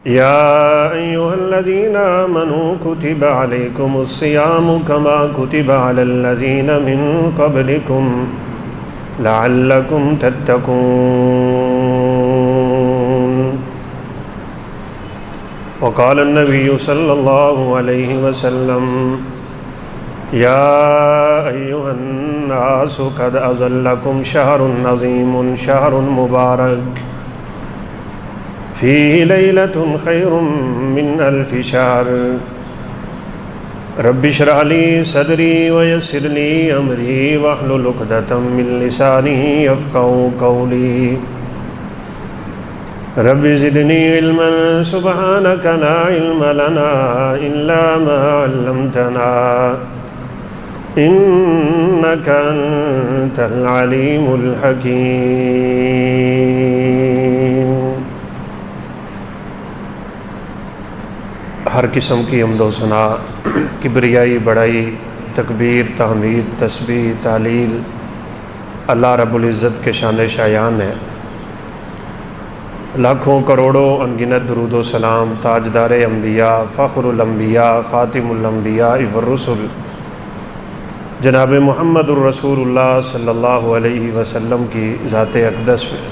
يا أيها الذين آمنوا كتب عليكم الصيام كما كتب على الذين من قبلكم لعلكم تتقون. وقال النبي صلى الله عليه وسلم يا أيها الناس قد أظلكم شهر عظيم شهر مبارك فيه ليلة خير من ألف شهر رب اشرح لي صدري ويسر لي أمري واحلل عقدة من لساني يفقهوا قولي رب زدني علما سبحانك لا علم لنا إلا ما علمتنا إنك أنت العليم الحكيم. ہر قسم کی حمد و ثنا، کبریائی، بڑائی، تکبیر، تحمید، تسبیح، تعلیل اللہ رب العزت کے شان شایان ہے. لاکھوں کروڑوں انگنت درود و سلام تاجدار انبیاء، فخر الانبیاء، خاتم الانبیاء والرسل جناب محمد الرسول اللہ صلی اللہ علیہ وسلم کی ذات اقدس میں.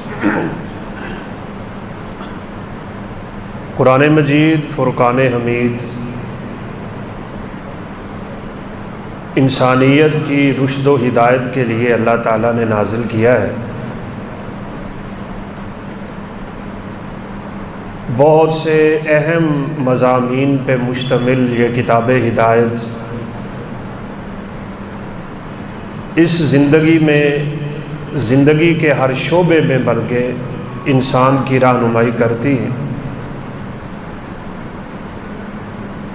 قرآن مجید فرقان حمید انسانیت کی رشد و ہدایت کے لیے اللہ تعالیٰ نے نازل کیا ہے. بہت سے اہم مضامین پہ مشتمل یہ کتاب ہدایت اس زندگی میں، زندگی کے ہر شعبے میں بلکہ انسان کی رہنمائی کرتی ہے.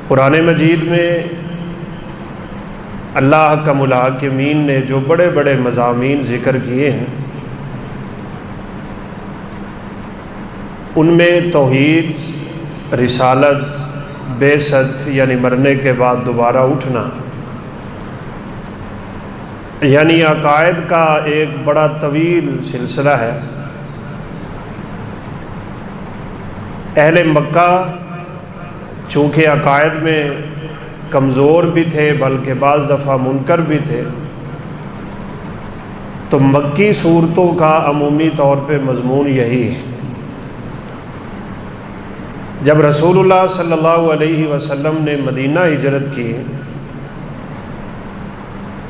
قرآن مجید میں اللہ حکم الحاکمین نے جو بڑے بڑے مضامین ذکر کیے ہیں، ان میں توحید، رسالت، بعثت یعنی مرنے کے بعد دوبارہ اٹھنا، یعنی عقائد کا ایک بڑا طویل سلسلہ ہے. اہل مکہ چونکہ عقائد میں کمزور بھی تھے بلکہ بعض دفعہ منکر بھی تھے، تو مکی صورتوں کا عمومی طور پہ مضمون یہی ہے. جب رسول اللہ صلی اللہ علیہ وسلم نے مدینہ ہجرت کی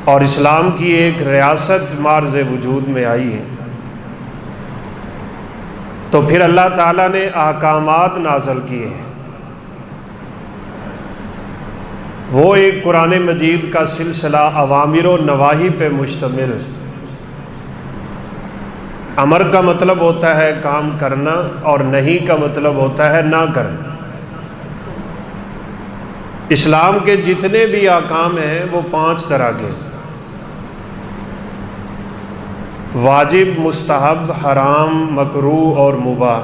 اور اسلام کی ایک ریاست مارز وجود میں آئی ہے، تو پھر اللہ تعالیٰ نے احکامات نازل کیے ہیں. وہ ایک قرآن مجید کا سلسلہ اوامر و نواہی پہ مشتمل ہے. امر کا مطلب ہوتا ہے کام کرنا اور نہیں کا مطلب ہوتا ہے نہ کرنا. اسلام کے جتنے بھی احکام ہیں وہ 5 طرح کے: واجب، مستحب، حرام، مکروہ اور مباح.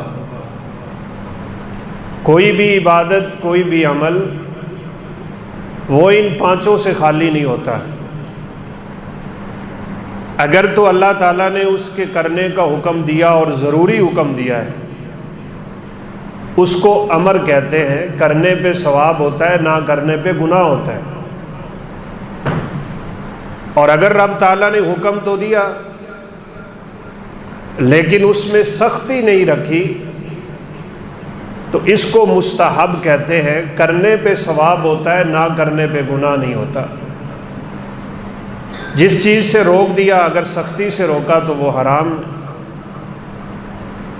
کوئی بھی عبادت، کوئی بھی عمل وہ ان 5 سے خالی نہیں ہوتا. اگر تو اللہ تعالیٰ نے اس کے کرنے کا حکم دیا اور ضروری حکم دیا ہے، اس کو امر کہتے ہیں. کرنے پہ ثواب ہوتا ہے، نہ کرنے پہ گناہ ہوتا ہے. اور اگر رب تعالیٰ نے حکم تو دیا لیکن اس میں سختی نہیں رکھی تو اس کو مستحب کہتے ہیں. کرنے پہ ثواب ہوتا ہے، نہ کرنے پہ گناہ نہیں ہوتا. جس چیز سے روک دیا اگر سختی سے روکا تو وہ حرام،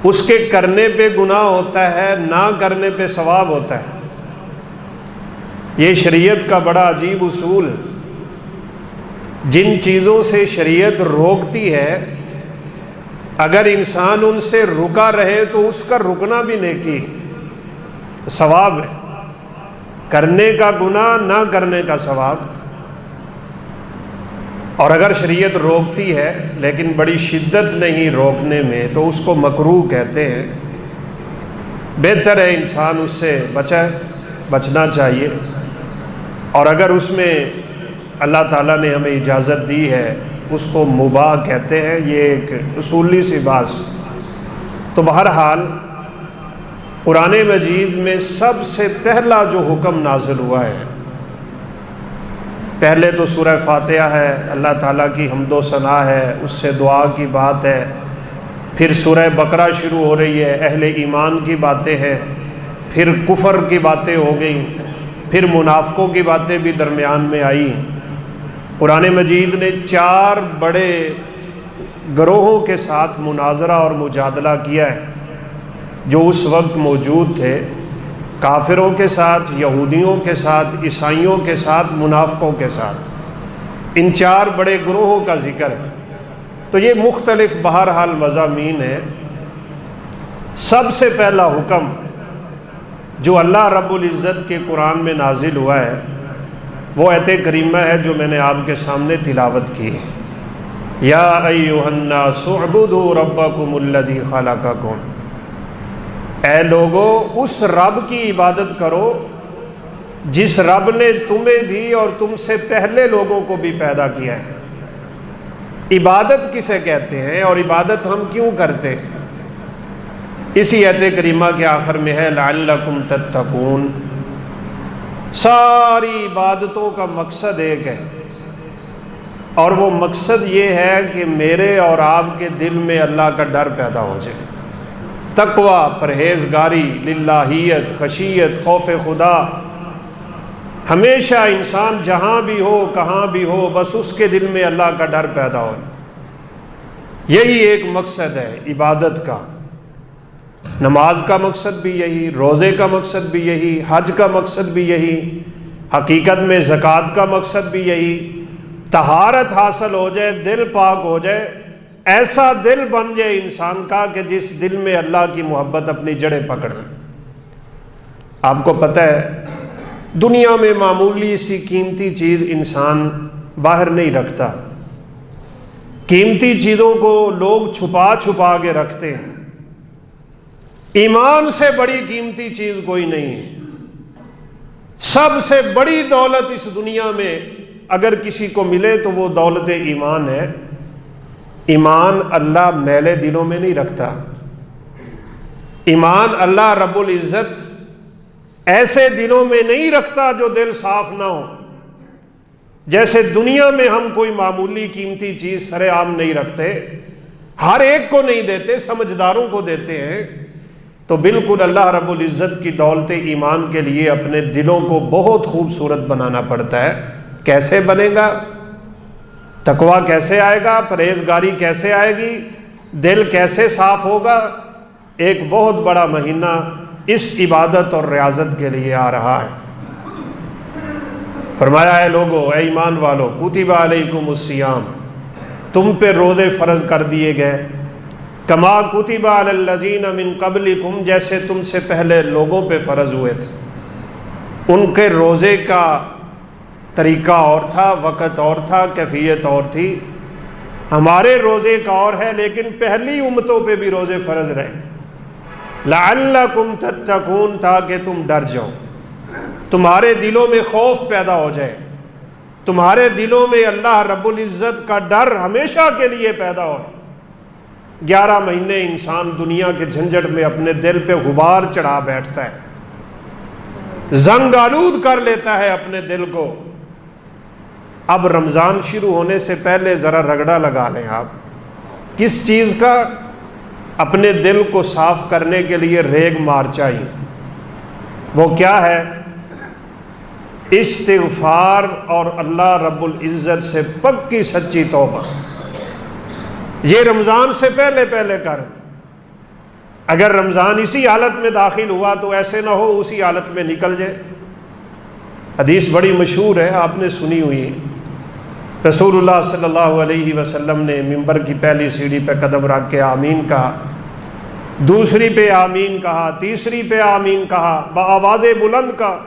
اس کے کرنے پہ گناہ ہوتا ہے، نہ کرنے پہ ثواب ہوتا ہے. یہ شریعت کا بڑا عجیب اصول ہے. جن چیزوں سے شریعت روکتی ہے اگر انسان ان سے رکا رہے تو اس کا رکنا بھی نیکی ثواب ہے. کرنے کا گناہ، نہ کرنے کا ثواب. اور اگر شریعت روکتی ہے لیکن بڑی شدت نہیں روکنے میں تو اس کو مکروہ کہتے ہیں. بہتر ہے انسان اس سے بچنا چاہیے. اور اگر اس میں اللہ تعالیٰ نے ہمیں اجازت دی ہے اس کو مباح کہتے ہیں. یہ ایک اصولی سی بات. تو بہرحال قرآن مجید میں سب سے پہلا جو حکم نازل ہوا ہے، پہلے تو سورہ فاتحہ ہے، اللہ تعالیٰ کی حمد و ثنا ہے، اس سے دعا کی بات ہے، پھر سورہ بقرہ شروع ہو رہی ہے، اہل ایمان کی باتیں ہیں، پھر کفر کی باتیں ہو گئیں، پھر منافقوں کی باتیں بھی درمیان میں آئیں۔ قرآن مجید نے 4 بڑے گروہوں کے ساتھ مناظرہ اور مجادلہ کیا ہے جو اس وقت موجود تھے، کافروں کے ساتھ، یہودیوں کے ساتھ، عیسائیوں کے ساتھ، منافقوں کے ساتھ۔ ان 4 بڑے گروہوں کا ذکر ہے۔ تو یہ مختلف بہرحال مضامین ہیں۔ سب سے پہلا حکم جو اللہ رب العزت کے قرآن میں نازل ہوا ہے وہ آیت کریمہ ہے جو میں نے آپ کے سامنے تلاوت کی ہے۔ یا ایھا الناس اعبدوا ربکم الذی خلقکم، اے لوگو اس رب کی عبادت کرو جس رب نے تمہیں بھی اور تم سے پہلے لوگوں کو بھی پیدا کیا ہے۔ عبادت کسے کہتے ہیں اور عبادت ہم کیوں کرتے ہیں؟ اسی آیت کریمہ کے آخر میں ہے لعلکم تتقون۔ ساری عبادتوں کا مقصد ایک ہے، اور وہ مقصد یہ ہے کہ میرے اور آپ کے دل میں اللہ کا ڈر پیدا ہو جائے، تقوی، پرہیزگاری، للہیت، خشیت، خوف خدا۔ ہمیشہ انسان جہاں بھی ہو، کہاں بھی ہو، بس اس کے دل میں اللہ کا ڈر پیدا ہو۔ یہی ایک مقصد ہے عبادت کا۔ نماز کا مقصد بھی یہی، روزے کا مقصد بھی یہی، حج کا مقصد بھی یہی، حقیقت میں زکوٰۃ کا مقصد بھی یہی۔ طہارت حاصل ہو جائے، دل پاک ہو جائے، ایسا دل بن جائے انسان کا کہ جس دل میں اللہ کی محبت اپنی جڑیں پکڑ لے۔ آپ کو پتہ ہے دنیا میں معمولی سی قیمتی چیز انسان باہر نہیں رکھتا، قیمتی چیزوں کو لوگ چھپا چھپا کے رکھتے ہیں۔ ایمان سے بڑی قیمتی چیز کوئی نہیں ہے۔ سب سے بڑی دولت اس دنیا میں اگر کسی کو ملے تو وہ دولت ایمان ہے۔ ایمان اللہ میلے دلوں میں نہیں رکھتا۔ ایمان اللہ رب العزت ایسے دلوں میں نہیں رکھتا جو دل صاف نہ ہو۔ جیسے دنیا میں ہم کوئی معمولی قیمتی چیز سر عام نہیں رکھتے، ہر ایک کو نہیں دیتے، سمجھداروں کو دیتے ہیں، تو بالکل اللہ رب العزت کی دولت ایمان کے لیے اپنے دلوں کو بہت خوبصورت بنانا پڑتا ہے۔ کیسے بنے گا؟ تقویٰ کیسے آئے گا؟ پرہیزگاری کیسے آئے گی؟ دل کیسے صاف ہوگا؟ ایک بہت بڑا مہینہ اس عبادت اور ریاضت کے لیے آ رہا ہے۔ فرمایا ہے لوگو، اے ایمان والو، کتب علیکم الصیام، تم پہ روزے فرض کر دیے گئے، کما کتب علی الذین من قبلکم، جیسے تم سے پہلے لوگوں پہ فرض ہوئے تھے۔ ان کے روزے کا طریقہ اور تھا، وقت اور تھا، کیفیت اور تھی۔ ہمارے روزے کا اور ہے، لیکن پہلی امتوں پہ بھی روزے فرض رہے، لعلکم تتقون، تاکہ تم ڈر جاؤ، تمہارے دلوں میں خوف پیدا ہو جائے، تمہارے دلوں میں اللہ رب العزت کا ڈر ہمیشہ کے لیے پیدا ہو۔ 11 مہینے انسان دنیا کے جھنجٹ میں اپنے دل پہ غبار چڑھا بیٹھتا ہے، زنگ آلود کر لیتا ہے اپنے دل کو۔ اب رمضان شروع ہونے سے پہلے ذرا رگڑا لگا لیں آپ، کس چیز کا؟ اپنے دل کو صاف کرنے کے لیے ریگ مار چاہیے۔ وہ کیا ہے؟ استغفار اور اللہ رب العزت سے پکی سچی توبہ۔ یہ رمضان سے پہلے پہلے کر۔ اگر رمضان اسی حالت میں داخل ہوا تو ایسے نہ ہو اسی حالت میں نکل جائے۔ حدیث بڑی مشہور ہے، آپ نے سنی ہوئی۔ رسول اللہ صلی اللہ علیہ وسلم نے ممبر کی پہلی سیڑھی پہ قدم رکھ کے آمین کہا، دوسری پہ آمین کہا، تیسری پہ آمین کہا، بآواز بلند کا۔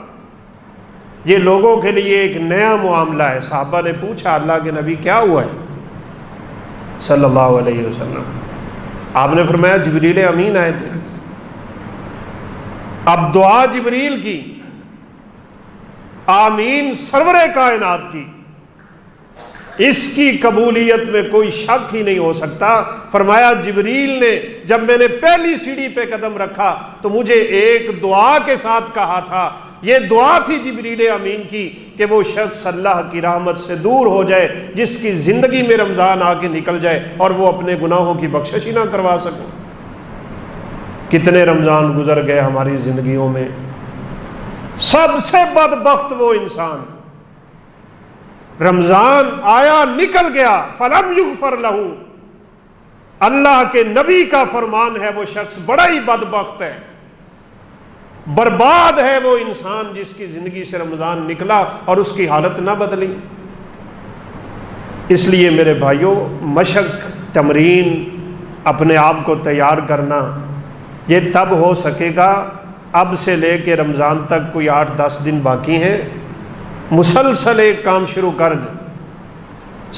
یہ لوگوں کے لیے ایک نیا معاملہ ہے۔ صحابہ نے پوچھا اللہ کے نبی کیا ہوا ہے صلی اللہ علیہ وسلم؟ آپ نے فرمایا جبریل امین آئے تھے۔ اب دعا جبریل کی، آمین سرور کائنات کی، اس کی قبولیت میں کوئی شک ہی نہیں ہو سکتا۔ فرمایا جبریل نے جب میں نے پہلی سیڑھی پہ قدم رکھا تو مجھے ایک دعا کے ساتھ کہا تھا، یہ دعا تھی جبریل امین کی کہ وہ شخص اللہ کی رحمت سے دور ہو جائے جس کی زندگی میں رمضان آ کے نکل جائے اور وہ اپنے گناہوں کی بخشش ہی نہ کروا سکے۔ کتنے رمضان گزر گئے ہماری زندگیوں میں، سب سے بدبخت وہ انسان رمضان آیا نکل گیا فلم یغفر لہ، اللہ کے نبی کا فرمان ہے وہ شخص بڑا ہی بدبخت ہے، برباد ہے وہ انسان جس کی زندگی سے رمضان نکلا اور اس کی حالت نہ بدلی۔ اس لیے میرے بھائیوں، مشق، تمرین، اپنے آپ کو تیار کرنا، یہ تب ہو سکے گا اب سے لے کے رمضان تک کوئی 8-10 دن باقی ہیں، مسلسل ایک کام شروع کر دیں۔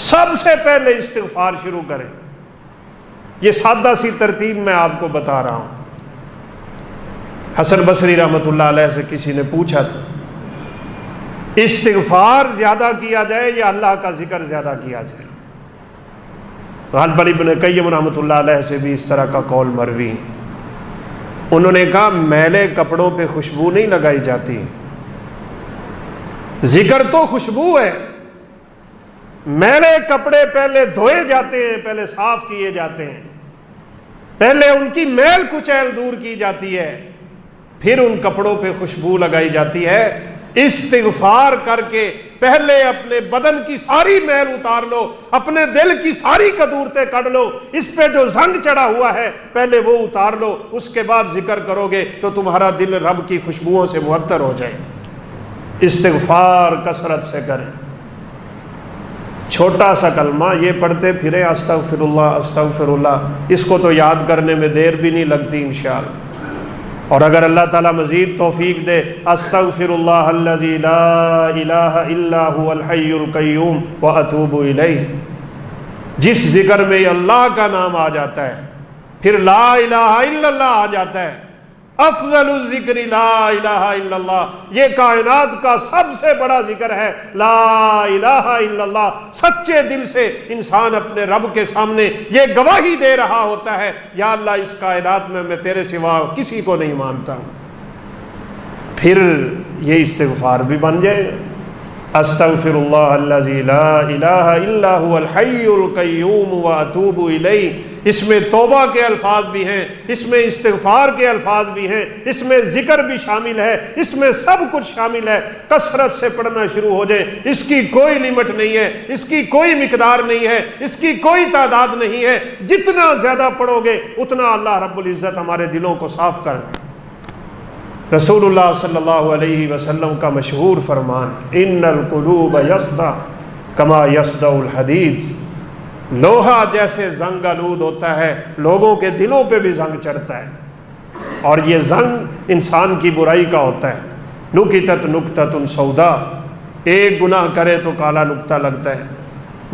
سب سے پہلے استغفار شروع کریں۔ یہ سادہ سی ترتیب میں آپ کو بتا رہا ہوں۔ حسن بصری رحمۃ اللہ علیہ سے کسی نے پوچھا تھا استغفار زیادہ کیا جائے یا اللہ کا ذکر زیادہ کیا جائے؟ غالباً ابن قیم رحمۃ اللہ علیہ سے بھی اس طرح کا قول مروی۔ انہوں نے کہا میلے کپڑوں پہ خوشبو نہیں لگائی جاتی، ذکر تو خوشبو ہے، میلے کپڑے پہلے دھوئے جاتے ہیں، پہلے صاف کیے جاتے ہیں، پہلے ان کی میل کچیل دور کی جاتی ہے، پھر ان کپڑوں پہ خوشبو لگائی جاتی ہے۔ استغفار کر کے پہلے اپنے بدن کی ساری میل اتار لو، اپنے دل کی ساری کدورتیں کڑ لو، اس پہ جو زنگ چڑھا ہوا ہے پہلے وہ اتار لو، اس کے بعد ذکر کرو گے تو تمہارا دل رب کی خوشبوؤں سے معطر ہو جائے۔ استغفار کثرت سے کریں۔ چھوٹا سا کلمہ یہ پڑھتے پھرے استغفر اللہ استغفر اللہ، اس کو تو یاد کرنے میں دیر بھی نہیں لگتی انشاءاللہ۔ اور اگر اللہ تعالیٰ مزید توفیق دے، استغفر اللہ الذی لا الہ الا هو الحی القیوم واتوب الیہ، جس ذکر میں اللہ کا نام آ جاتا ہے، پھر لا الہ الا اللہ آ جاتا ہے، افضل الذکر لا الہ الا اللہ، یہ کائنات کا سب سے بڑا ذکر ہے لا الہ الا اللہ۔ سچے دل سے انسان اپنے رب کے سامنے یہ گواہی دے رہا ہوتا ہے، یا اللہ اس کائنات میں تیرے سوا کسی کو نہیں مانتا ہوں، پھر یہ استغفار بھی بن جائے گا۔ استغفر اللہ الذی لا الہ الا هو الحی القیوم واتوب الیہ، اس میں توبہ کے الفاظ بھی ہیں، اس میں استغفار کے الفاظ بھی ہیں، اس میں ذکر بھی شامل ہے، اس میں سب کچھ شامل ہے۔ کثرت سے پڑھنا شروع ہو جائیں، اس کی کوئی لمٹ نہیں ہے، اس کی کوئی مقدار نہیں ہے، اس کی کوئی تعداد نہیں ہے، جتنا زیادہ پڑھو گے اتنا اللہ رب العزت ہمارے دلوں کو صاف کر۔ رسول اللہ صلی اللہ علیہ وسلم کا مشہور فرمان، ان القلوب یصدع کما یصدع الحدید، لوہا جیسے زنگ آلود ہوتا ہے لوگوں کے دلوں پہ بھی زنگ چڑھتا ہے، اور یہ زنگ انسان کی برائی کا ہوتا ہے۔ نکتت نکتۃ سودا، ایک گناہ کرے تو کالا نکتہ لگتا ہے،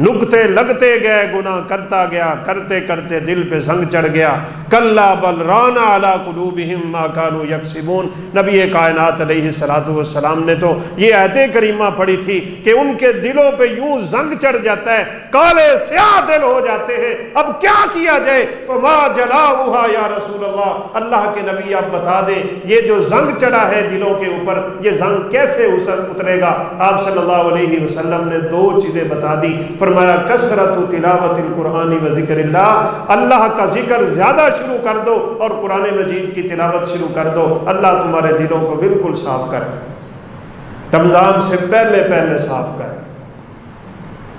نکتے لگتے گئے، گناہ کرتا گیا، کرتے کرتے دل پہ زنگ چڑھ گیا۔ کلا بل ران علی قلوبہم ما کانوا یکسبون، نبی کائنات علیہ الصلوۃ والسلام نے تو یہ آیت کریمہ پڑھی تھی کہ ان کے دلوں پہ یوں زنگ چڑھ جاتا ہے، کالے سیاہ دل ہو جاتے ہیں، اب کیا کیا جائے؟ فما جلاؤھا یا رسول اللہ، اللہ کے نبی آپ بتا دیں یہ جو زنگ چڑھا ہے دلوں کے اوپر، یہ زنگ کیسے اترے گا؟ آپ صلی اللہ علیہ وسلم نے دو چیزیں بتا دی، فرمایا کثرت تلاوت القرآن و ذکر اللہ، اللہ کا ذکر زیادہ شروع کر دو اور قرآن مجید کی تلاوت شروع کر دو، اللہ تمہارے دلوں کو بالکل صاف کر، رمضان سے پہلے پہلے صاف کر۔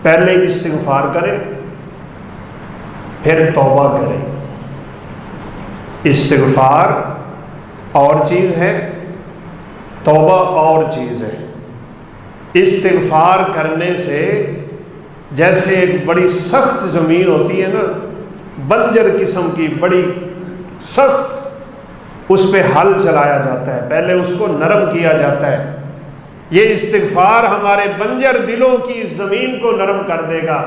پہلے استغفار کریں، پھر توبہ کریں۔ استغفار اور چیز ہے، توبہ اور چیز ہے۔ استغفار کرنے سے جیسے ایک بڑی سخت زمین ہوتی ہے نا، بنجر قسم کی بڑی سخت، اس پہ ہل چلایا جاتا ہے، پہلے اس کو نرم کیا جاتا ہے۔ یہ استغفار ہمارے بنجر دلوں کی زمین کو نرم کر دے گا،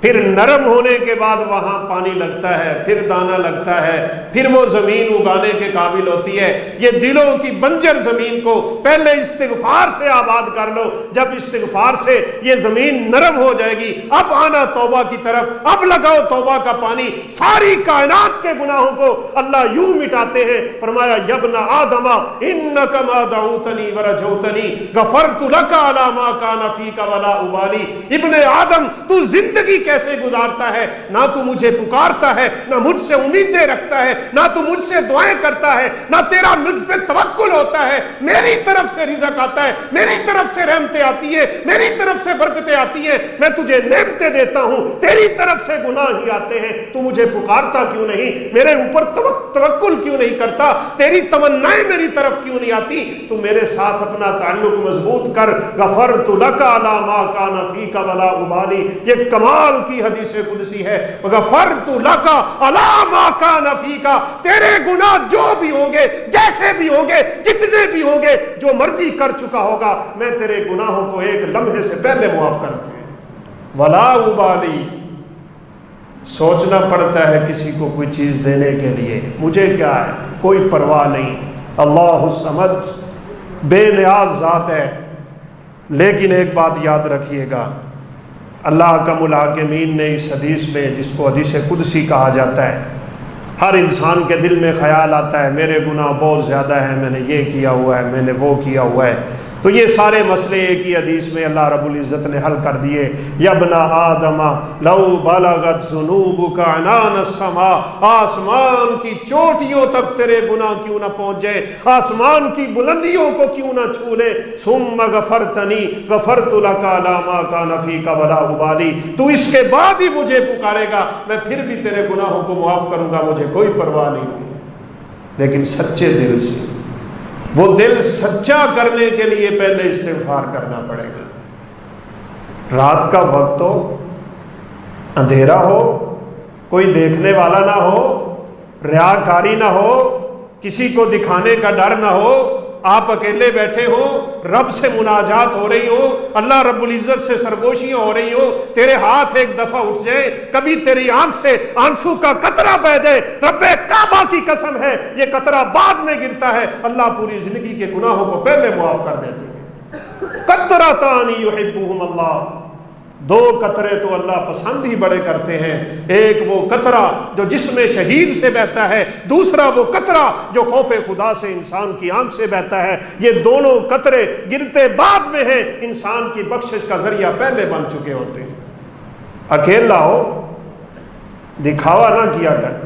پھر نرم ہونے کے بعد وہاں پانی لگتا ہے، پھر دانہ لگتا ہے، پھر وہ زمین اگانے کے قابل ہوتی ہے۔ یہ دلوں کی بنجر زمین کو پہلے استغفار سے آباد کر لو، جب استغفار سے یہ زمین نرم ہو جائے گی، اب آنا توبہ کی طرف، اب لگاؤ توبہ کا پانی۔ ساری کائنات کے گناہوں کو اللہ یوں مٹاتے ہیں، فرمایا یبن آدم انک ما دعوتنی ورجوتنی غفرت لک علی ما کان فیک ولا ابالی۔ ابن آدم تو زندگی کیسے گزارتا ہے؟ نہ تو مجھے پکارتا ہے، نہ مجھ سے امیدیں رکھتا ہے، نہ تو مجھ سے دعائیں کرتا ہے، نہ تیرا مجھ پہ توکل ہوتا ہے۔ میری طرف سے رزق آتا ہے، میری طرف سے رحمتیں آتی ہیں، میری طرف سے برکتیں آتی ہیں، میں تجھے نعمتیں دیتا ہوں، تیری طرف سے گناہ ہی آتے ہیں، تو مجھے پکارتا کیوں نہیں؟ میرے اوپر توکل کیوں نہیں کرتا؟ تیری تمنائیں میری طرف کیوں نہیں آتی؟ تو میرے ساتھ اپنا تعلق مضبوط کر۔ غفرت لک علی ما کان فیک ولا ابالی، یہ کمال کی حدیث قدسی ہے۔ غفرت لک علی ما کان فیک، تیرے گناہ جو بھی ہوں گے، جیسے بھی ہوں گے، جتنے بھی ہوں گے، جو مرضی کر چکا ہوگا، میں تیرے گناہوں کو ایک لمحے سے پہلے معاف کر دوں۔ ولا ابالی، سوچنا پڑتا ہے کسی کو کوئی چیز دینے کے لیے، مجھے کیا ہے، کوئی پرواہ نہیں۔ اللہ الصمد، بے نیاز ذات ہے۔ لیکن ایک بات یاد رکھیے گا، اللہ کا الحاکمین نے اس حدیث میں، جس کو حدیث قدسی کہا جاتا ہے، ہر انسان کے دل میں خیال آتا ہے میرے گناہ بہت زیادہ ہیں، میں نے یہ کیا ہوا ہے، میں نے وہ کیا ہوا ہے، تو یہ سارے مسئلے ایک ہی حدیث میں اللہ رب العزت نے حل کر دیے۔ یابن آدم لو بلغت ذنوبک عنان السماء، آسمان کی چوٹیوں تک تیرے گناہ کیوں نہ پہنچ جائے، آسمان کی بلندیوں کو کیوں نہ چھو لے، ثم غفرتنی غفرت لک علی ما کان فیک ولا ابالی، تو اس کے بعد ہی مجھے پکارے گا، میں پھر بھی تیرے گناہوں کو معاف کروں گا، مجھے کوئی پرواہ نہیں ہوگی۔ لیکن سچے دل سے، وہ دل سچا کرنے کے لیے پہلے استغفار کرنا پڑے گا۔ رات کا وقت ہو، اندھیرا ہو، کوئی دیکھنے والا نہ ہو، ریاکاری نہ ہو، کسی کو دکھانے کا ڈر نہ ہو، آپ اکیلے بیٹھے ہو، رب سے مناجات ہو رہی ہو، اللہ رب العزت سے سرگوشیاں ہو رہی ہو، تیرے ہاتھ ایک دفعہ اٹھ جائے، کبھی تیری آنکھ سے آنسو کا قطرہ بہ جائے، رب کعبہ کی قسم ہے یہ قطرہ بعد میں گرتا ہے، اللہ پوری زندگی کے گناہوں کو پہلے معاف کر دیتے ہیں۔ قطرتان یحبہم اللہ، دو قطرے تو اللہ پسند ہی بڑے کرتے ہیں، ایک وہ قطرہ جو جسم شہید سے بہتا ہے، دوسرا وہ قطرہ جو خوف خدا سے انسان کی آنکھ سے بہتا ہے۔ یہ دونوں قطرے گرتے بعد میں ہیں، انسان کی بخشش کا ذریعہ پہلے بن چکے ہوتے ہیں۔ اکیلا ہو، دکھاوا نہ کیا کر۔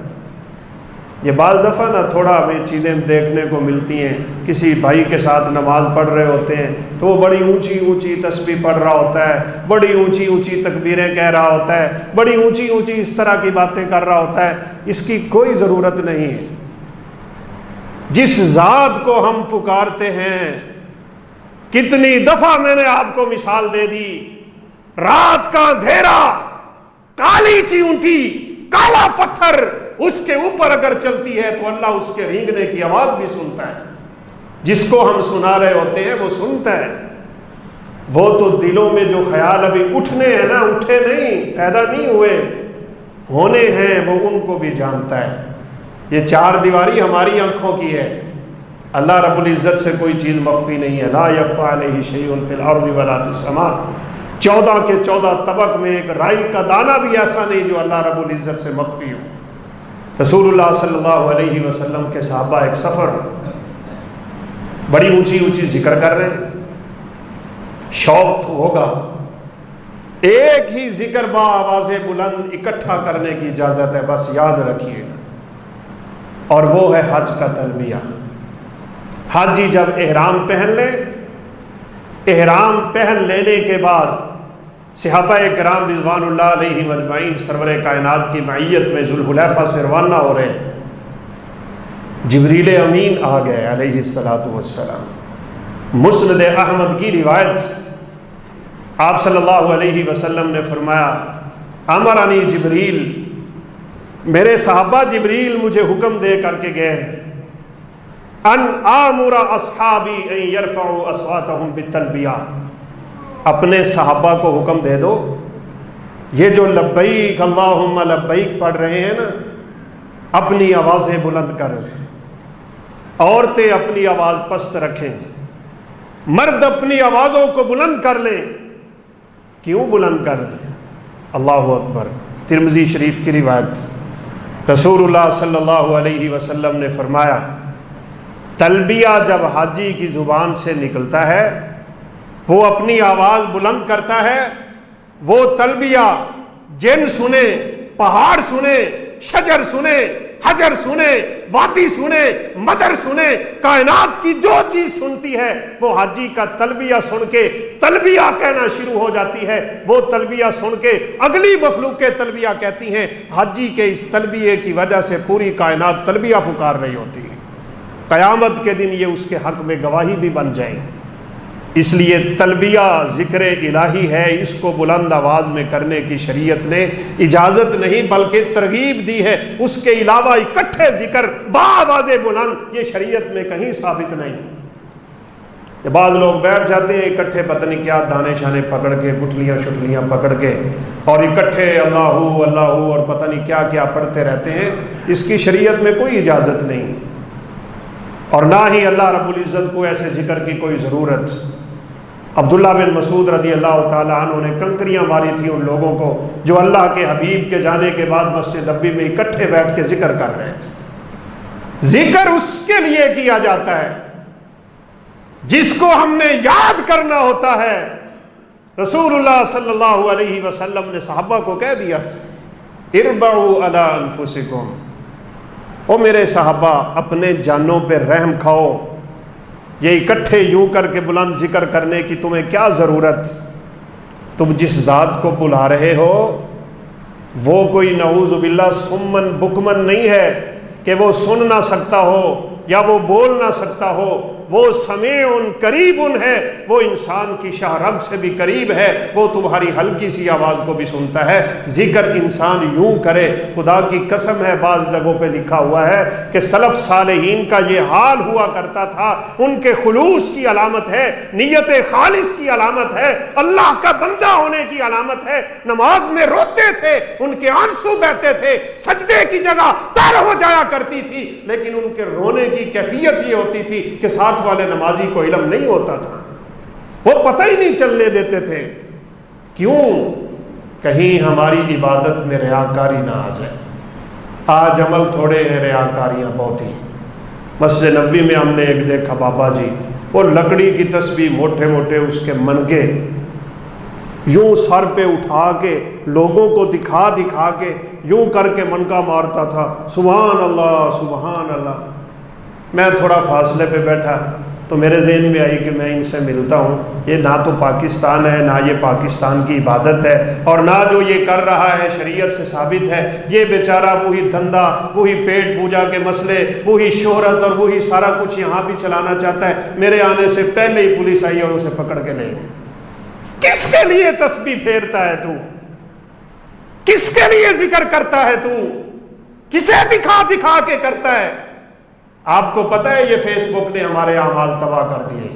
یہ بعض دفعہ نا تھوڑا ہمیں چیزیں دیکھنے کو ملتی ہیں، کسی بھائی کے ساتھ نماز پڑھ رہے ہوتے ہیں تو وہ بڑی اونچی اونچی تسبیح پڑھ رہا ہوتا ہے، بڑی اونچی اونچی تکبیریں کہہ رہا ہوتا ہے، بڑی اونچی اونچی اس طرح کی باتیں کر رہا ہوتا ہے، اس کی کوئی ضرورت نہیں ہے۔ جس ذات کو ہم پکارتے ہیں، کتنی دفعہ میں نے آپ کو مثال دے دی، رات کا اندھیرا، کالی چیونٹی، کالا پتھر، اس کے اوپر اگر چلتی ہے تو اللہ اس کے رینگنے کی آواز بھی سنتا ہے۔ جس کو ہم سنا رہے ہوتے ہیں وہ سنتا ہے۔ وہ تو دلوں میں جو خیال ابھی اٹھنے ہیں نا، اٹھے نہیں، پیدا نہیں ہوئے، ہونے ہیں، وہ ان کو بھی جانتا ہے۔ یہ چار دیواری ہماری آنکھوں کی ہے، اللہ رب العزت سے کوئی چیز مخفی نہیں ہے۔ لا یخفی علیہ شیء فی الارض ولا فی السماء، 14 کے 14 طبق میں ایک رائی کا دانہ بھی ایسا نہیں جو اللہ رب العزت سے مخفی ہو۔ رسول اللہ صلی اللہ علیہ وسلم کے صحابہ ایک سفر، بڑی اونچی اونچی ذکر کر رہے ہیں، شوق تو ہوگا، ایک ہی ذکر با آواز بلند اکٹھا کرنے کی اجازت ہے، بس یاد رکھیے گا، اور وہ ہے حج کا تلبیہ۔ حاجی جب احرام پہن لے، احرام پہن لینے کے بعد صحابہ کرام رضوان اللہ علیہ مجمعین سرور کائنات کی معیت میں ذوالحلیفہ سے روانہ ہو رہے ہیں، جبریل امین آ گئے علیہ الصلاۃ والسلام۔ مسند احمد کی روایت، آپ صلی اللہ علیہ وسلم نے فرمایا، امرانی جبریل، میرے صحابہ جبریل مجھے حکم دے کر کے گئے ہیں، ان آمر اصحابی ان یرفعوا اصواتهم بالتلبیہ، اپنے صحابہ کو حکم دے دو یہ جو لبیک اللہم لبیک پڑھ رہے ہیں نا، اپنی آوازیں بلند کر لیں، عورتیں اپنی آواز پست رکھیں، مرد اپنی آوازوں کو بلند کر لیں۔ کیوں بلند کر لیں؟ اللہ اکبر۔ ترمذی شریف کی روایت، رسول اللہ صلی اللہ علیہ وسلم نے فرمایا، تلبیہ جب حاجی کی زبان سے نکلتا ہے، وہ اپنی آواز بلند کرتا ہے، وہ تلبیہ جن سنے، پہاڑ سنے، شجر سنے، حجر سنے، وادی سنے، مدر سنے، کائنات کی جو چیز سنتی ہے وہ حاجی کا تلبیہ سن کے تلبیہ کہنا شروع ہو جاتی ہے۔ وہ تلبیہ سن کے اگلی مخلوق کے تلبیہ کہتی ہیں۔ حاجی کے اس تلبیہ کی وجہ سے پوری کائنات تلبیہ پکار رہی ہوتی ہے۔ قیامت کے دن یہ اس کے حق میں گواہی بھی بن جائیں۔ اس لیے تلبیہ ذکر الہی ہے، اس کو بلند آواز میں کرنے کی شریعت نے اجازت نہیں بلکہ ترغیب دی ہے۔ اس کے علاوہ اکٹھے ذکر بآواز بلند یہ شریعت میں کہیں ثابت نہیں۔ کہ بعض لوگ بیٹھ جاتے ہیں اکٹھے، پتہ نہیں کیا دانے شانے پکڑ کے، گٹھلیاں شٹلیاں پکڑ کے، اور اکٹھے اللہ اللہ اور پتہ نہیں کیا کیا پڑھتے رہتے ہیں۔ اس کی شریعت میں کوئی اجازت نہیں، اور نہ ہی اللہ رب العزت کو ایسے ذکر کی کوئی ضرورت۔ عبداللہ بن مسعود رضی اللہ تعالیٰ عنہ نے کنکریاں ماری تھیں ان لوگوں کو جو اللہ کے حبیب کے جانے کے بعد مسجد نبوی میں اکٹھے بیٹھ کے ذکر کر رہے تھے۔ ذکر اس کے لیے کیا جاتا ہے جس کو ہم نے یاد کرنا ہوتا ہے۔ رسول اللہ صلی اللہ علیہ وسلم نے صحابہ کو کہہ دیا تھا، اربعوا علی انفسکم، او میرے صحابہ اپنے جانوں پہ رحم کھاؤ، یہ اکٹھے یوں کر کے بلند ذکر کرنے کی تمہیں کیا ضرورت؟ تم جس ذات کو بلا رہے ہو وہ کوئی نعوذ باللہ سمن بکمن نہیں ہے کہ وہ سن نہ سکتا ہو یا وہ بول نہ سکتا ہو، وہ سمیع قریب ہے، وہ انسان کی شاہ رگ سے بھی قریب ہے، وہ تمہاری ہلکی سی آواز کو بھی سنتا ہے۔ ذکر انسان یوں کرے، خدا کی قسم ہے بعض جگہوں پہ لکھا ہوا ہے کہ سلف صالحین کا یہ حال ہوا کرتا تھا، ان کے خلوص کی علامت ہے، نیت خالص کی علامت ہے، اللہ کا بندہ ہونے کی علامت ہے۔ نماز میں روتے تھے، ان کے آنسو بہتے تھے، سجدے کی جگہ تر ہو جایا کرتی تھی، لیکن ان کے رونے کی کیفیت یہ ہوتی تھی کہ ساتھ والے نمازی کو علم نہیں ہوتا تھا، وہ پتہ ہی نہیں چلنے دیتے تھے۔ کیوں؟ کہیں ہماری عبادت میں ریاکاری نہ آ جائے۔ آج عمل تھوڑے ہیں، ریاکاریاں بہت ہی۔ مسجد نبوی میں ہم نے ایک دیکھا بابا جی، وہ لکڑی کی تسبیح موٹے موٹے اس کے منگے یوں سر پہ اٹھا کے لوگوں کو دکھا دکھا کے یوں کر کے منکا مارتا تھا، سبحان اللہ سبحان اللہ۔ میں تھوڑا فاصلے پہ بیٹھا تو میرے ذہن میں آئی کہ میں ان سے ملتا ہوں، یہ نہ تو پاکستان ہے، نہ یہ پاکستان کی عبادت ہے، اور نہ جو یہ کر رہا ہے شریعت سے ثابت ہے۔ یہ بیچارہ وہی دھندا، وہی پیٹ پوجا کے مسئلے، وہی شہرت اور وہی سارا کچھ یہاں بھی چلانا چاہتا ہے۔ میرے آنے سے پہلے ہی پولیس آئی اور اسے پکڑ کے لے گئی۔ کس کے لیے تسبیح پھیرتا ہے تو؟ کس کے لیے ذکر کرتا ہے تو؟ کسے دکھا دکھا کے کرتا ہے؟ آپ کو پتہ ہے یہ فیس بک نے ہمارے اعمال تباہ کر دیے۔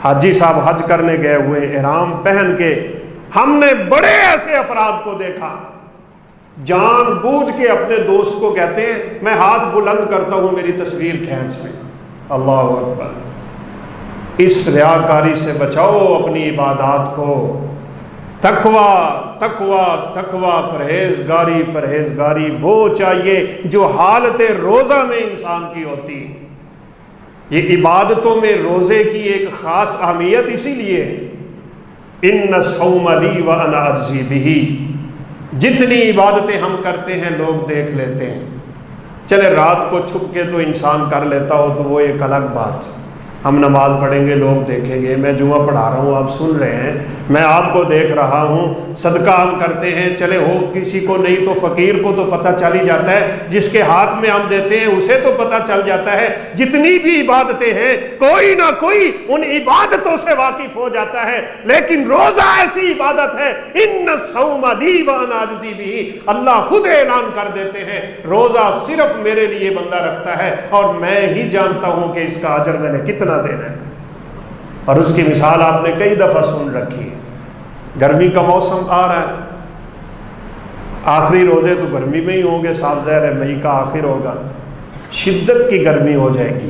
حاجی صاحب حج کرنے گئے ہوئے احرام پہن کے، ہم نے بڑے ایسے افراد کو دیکھا جان بوجھ کے اپنے دوست کو کہتے ہیں میں ہاتھ بلند کرتا ہوں میری تصویر کھینچ لیں۔ اللہ اکبر۔ اس ریاکاری سے بچاؤ اپنی عبادات کو۔ تقوی تقوی تقوی، پرہیزگاری پرہیزگاری وہ چاہیے جو حالت روزہ میں انسان کی ہوتی۔ یہ عبادتوں میں روزے کی ایک خاص اہمیت اسی لیے ہے، ان الصوم لی وانا اجزی بہ۔ جتنی عبادتیں ہم کرتے ہیں لوگ دیکھ لیتے ہیں، چلے رات کو چھپ کے تو انسان کر لیتا ہو تو وہ ایک الگ بات ہے، ہم نماز پڑھیں گے لوگ دیکھیں گے، میں جمعہ پڑھا رہا ہوں آپ سن رہے ہیں، میں آپ کو دیکھ رہا ہوں، صدقہ ہم کرتے ہیں، چلے ہو کسی کو نہیں تو فقیر کو تو پتہ چل ہی جاتا ہے، جس کے ہاتھ میں ہم دیتے ہیں اسے تو پتہ چل جاتا ہے۔ جتنی بھی عبادتیں ہیں کوئی نہ کوئی ان عبادتوں سے واقف ہو جاتا ہے، لیکن روزہ ایسی عبادت ہے، ان الصوم لی وانا اجزی بہ۔ اللہ خود اعلان کر دیتے ہیں روزہ صرف میرے لیے بندہ رکھتا ہے اور میں ہی جانتا ہوں کہ اس کا اجر میں نے کتنا دینا ہے۔ اور اس کی مثال آپ نے کئی دفعہ سن رکھی ہے۔ گرمی کا موسم آ رہا ہے، آخری روزے تو گرمی میں ہی ہوں گے، صاف ظاہر ہے مئی کا آخر ہوگا، شدت کی گرمی ہو جائے گی۔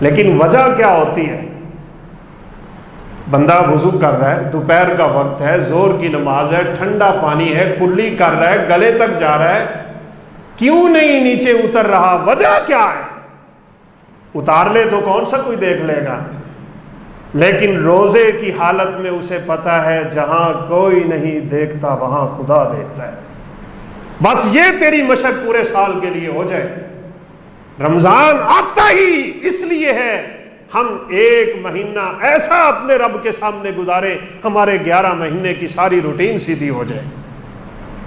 لیکن وجہ کیا ہوتی ہے؟ بندہ وضو کر رہا ہے، دوپہر کا وقت ہے، زور کی نماز ہے، ٹھنڈا پانی ہے، کلی کر رہا ہے، گلے تک جا رہا ہے، کیوں نہیں نیچے اتر رہا؟ وجہ کیا ہے؟ اتار لے تو کون سا کوئی دیکھ لے گا، لیکن روزے کی حالت میں اسے پتا ہے جہاں کوئی نہیں دیکھتا وہاں خدا دیکھتا ہے۔ بس یہ تیری مشق پورے سال کے لیے ہو جائے۔ رمضان آتا ہی اس لیے ہے ہم ایک مہینہ ایسا اپنے رب کے سامنے گزارے، ہمارے 11 مہینے کی ساری روٹین سیدھی ہو جائے۔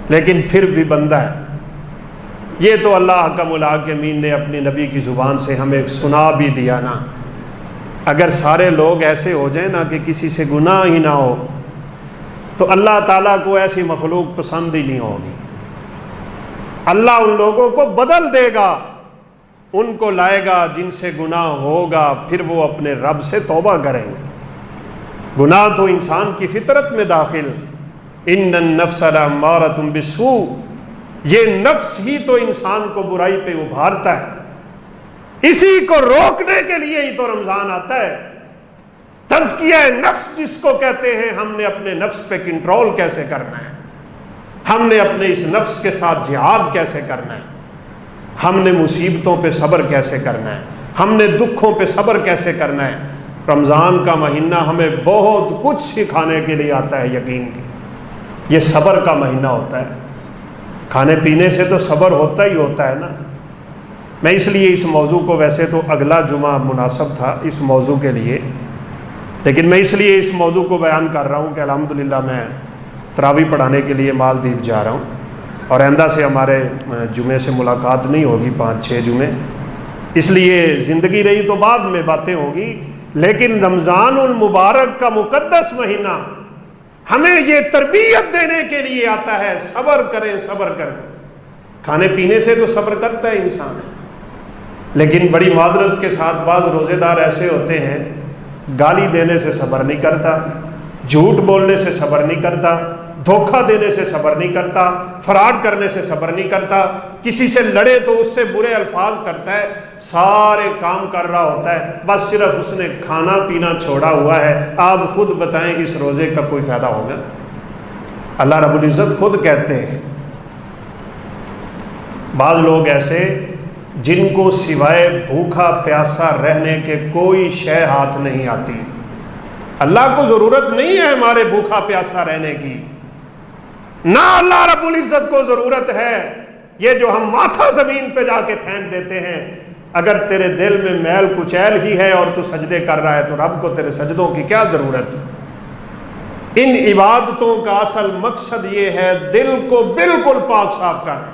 لیکن پھر بھی بندہ ہے، یہ تو اللہ حکم الحاکمین نے اپنی نبی کی زبان سے ہمیں سنا بھی دیا نا۔ اگر سارے لوگ ایسے ہو جائیں نا کہ کسی سے گناہ ہی نہ ہو تو اللہ تعالیٰ کو ایسی مخلوق پسند ہی نہیں ہوگی۔ اللہ ان لوگوں کو بدل دے گا، ان کو لائے گا جن سے گناہ ہوگا، پھر وہ اپنے رب سے توبہ کریں گے۔ گناہ تو انسان کی فطرت میں داخل، ان النفس لامارۃ بالسوء، یہ نفس ہی تو انسان کو برائی پہ ابھارتا ہے۔ اسی کو روکنے کے لیے ہی تو رمضان آتا ہے۔ تزکیہ نفس جس کو کہتے ہیں، ہم نے اپنے نفس پہ کنٹرول کیسے کرنا ہے، ہم نے اپنے اس نفس کے ساتھ جہاد کیسے کرنا ہے، ہم نے مصیبتوں پہ صبر کیسے کرنا ہے، ہم نے دکھوں پہ صبر کیسے کرنا ہے۔ رمضان کا مہینہ ہمیں بہت کچھ سکھانے کے لیے آتا ہے، یقین کی۔ یہ صبر کا مہینہ ہوتا ہے، کھانے پینے سے تو صبر ہوتا ہی ہوتا ہے نا۔ میں اس لیے اس موضوع کو، ویسے تو اگلا جمعہ مناسب تھا اس موضوع کے لیے، لیکن میں اس لیے اس موضوع کو بیان کر رہا ہوں کہ الحمدللہ میں تراویح پڑھانے کے لیے مالدیپ جا رہا ہوں، اور آئندہ سے ہمارے جمعے سے ملاقات نہیں ہوگی، 5-6 جمعے، اس لیے زندگی رہی تو بعد میں باتیں ہوگی۔ لیکن رمضان المبارک کا مقدس مہینہ ہمیں یہ تربیت دینے کے لیے آتا ہے، صبر کریں صبر کریں۔ کھانے پینے سے تو صبر کرتا ہے انسان، لیکن بڑی معذرت کے ساتھ بعض روزے دار ایسے ہوتے ہیں، گالی دینے سے صبر نہیں کرتا، جھوٹ بولنے سے صبر نہیں کرتا، دھوکہ دینے سے صبر نہیں کرتا، فراڈ کرنے سے صبر نہیں کرتا، کسی سے لڑے تو اس سے برے الفاظ کرتا ہے، سارے کام کر رہا ہوتا ہے، بس صرف اس نے کھانا پینا چھوڑا ہوا ہے۔ آپ خود بتائیں اس روزے کا کوئی فائدہ ہوگا؟ اللہ رب العزت خود کہتے ہیں، بعض لوگ ایسے جن کو سوائے بھوکا پیاسا رہنے کے کوئی شے ہاتھ نہیں آتی۔ اللہ کو ضرورت نہیں ہے ہمارے بھوکا پیاسا رہنے کی، نہ اللہ رب العزت کو ضرورت ہے یہ جو ہم ماتھا زمین پہ جا کے پھینک دیتے ہیں۔ اگر تیرے دل میں میل کچیل ہی ہے اور تو سجدے کر رہا ہے تو رب کو تیرے سجدوں کی کیا ضرورت؟ ان عبادتوں کا اصل مقصد یہ ہے دل کو بالکل پاک صاف کر،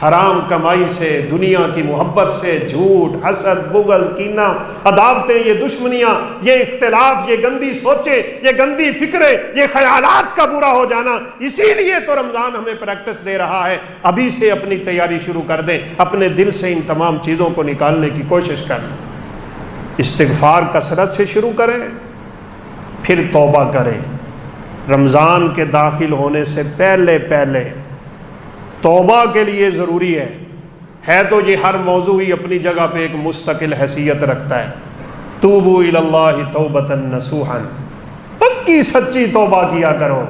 حرام کمائی سے، دنیا کی محبت سے، جھوٹ، حسد، بغض، کینہ، عداوتیں، یہ دشمنیاں، یہ اختلاف، یہ گندی سوچیں، یہ گندی فکریں، یہ خیالات کا برا ہو جانا۔ اسی لیے تو رمضان ہمیں پریکٹس دے رہا ہے، ابھی سے اپنی تیاری شروع کر دیں، اپنے دل سے ان تمام چیزوں کو نکالنے کی کوشش کریں، استغفار کثرت سے شروع کریں، پھر توبہ کریں۔ رمضان کے داخل ہونے سے پہلے توبہ کے لیے ضروری ہے تو یہ ہر موضوع ہی اپنی جگہ پہ ایک مستقل حیثیت رکھتا ہے۔ توبوا الی اللہ توبۃ نصوحا، پکی سچی توبہ کیا کرو۔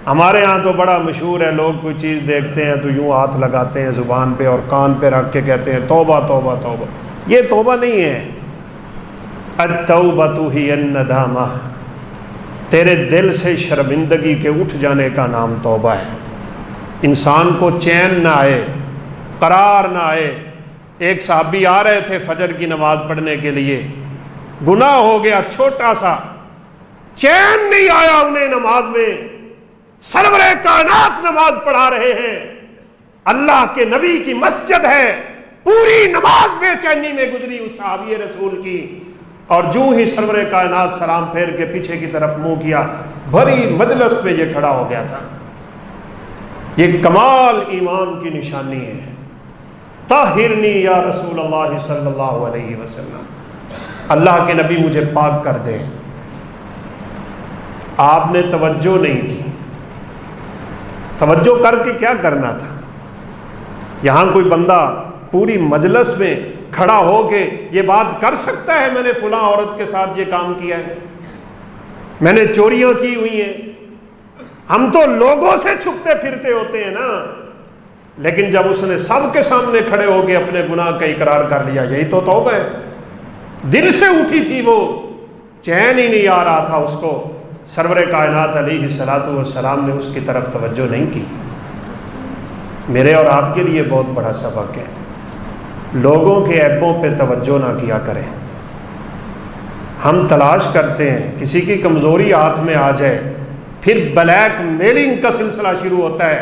ہمارے ہاں تو بڑا مشہور ہے، لوگ کوئی چیز دیکھتے ہیں تو یوں ہاتھ لگاتے ہیں زبان پہ اور کان پہ رکھ کے کہتے ہیں توبہ توبہ توبہ۔ یہ توبہ نہیں ہے، التوبۃ ہی الندامہ، تیرے دل سے شرمندگی کے اٹھ جانے کا نام توبہ ہے۔ انسان کو چین نہ آئے، قرار نہ آئے۔ ایک صحابی آ رہے تھے فجر کی نماز پڑھنے کے لیے، گناہ ہو گیا چھوٹا سا، چین نہیں آیا انہیں نماز میں، سرور کائنات نماز پڑھا رہے ہیں، اللہ کے نبی کی مسجد ہے، پوری نماز بے چینی میں گزری اس صحابی رسول کی، اور جو ہی سرور کائنات سلام پھیر کے پیچھے کی طرف منہ کیا، بھری مجلس پہ یہ کھڑا ہو گیا تھا۔ یہ کمال ایمان کی نشانی ہے۔ طاہرنی یا رسول اللہ صلی اللہ علیہ وسلم، اللہ کے نبی مجھے پاک کر دے۔ آپ نے توجہ نہیں کی، توجہ کر کے کیا کرنا تھا؟ یہاں کوئی بندہ پوری مجلس میں کھڑا ہو کے یہ بات کر سکتا ہے میں نے فلاں عورت کے ساتھ یہ کام کیا ہے، میں نے چوریاں کی ہوئی ہیں؟ ہم تو لوگوں سے چھپتے پھرتے ہوتے ہیں نا، لیکن جب اس نے سب کے سامنے کھڑے ہو کے اپنے گناہ کا اقرار کر لیا، یہی تو توبہ ہے۔ دل سے اٹھی تھی وہ، چین ہی نہیں آ رہا تھا اس کو، سرور کائنات علیہ الصلوۃ والسلام نے اس کی طرف توجہ نہیں کی۔ میرے اور آپ کے لیے بہت بڑا سبق ہے، لوگوں کے عیبوں پہ توجہ نہ کیا کریں۔ ہم تلاش کرتے ہیں کسی کی کمزوری ہاتھ میں آ جائے، پھر بلیک میلنگ کا سلسلہ شروع ہوتا ہے،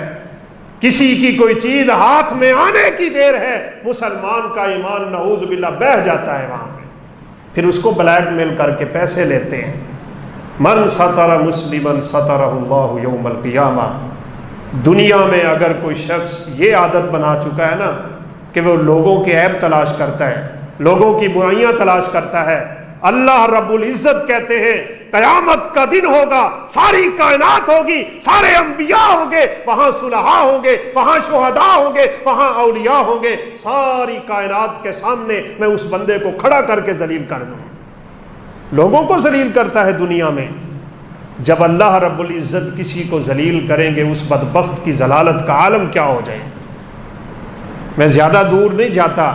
کسی کی کوئی چیز ہاتھ میں آنے کی دیر ہے، مسلمان کا ایمان نعوذ باللہ بہہ جاتا ہے وہاں پہ، پھر اس کو بلیک میل کر کے پیسے لیتے ہیں۔ من ستر مسلما سترہ اللہ یوم القیامہ۔ دنیا میں اگر کوئی شخص یہ عادت بنا چکا ہے نا کہ وہ لوگوں کے عیب تلاش کرتا ہے، لوگوں کی برائیاں تلاش کرتا ہے، اللہ رب العزت کہتے ہیں قیامت کا دن ہوگا، ساری کائنات ہوگی، سارے انبیاء ہوں گے وہاں، صلحاء ہوں گے وہاں، شہداء ہوں گے وہاں، اولیاء ہوں گے، ساری کائنات کے سامنے میں اس بندے کو کھڑا کر کے ذلیل کر دوں۔ لوگوں کو ذلیل کرتا ہے دنیا میں، جب اللہ رب العزت کسی کو ذلیل کریں گے اس بدبخت کی ضلالت کا عالم کیا ہو جائے۔ میں زیادہ دور نہیں جاتا،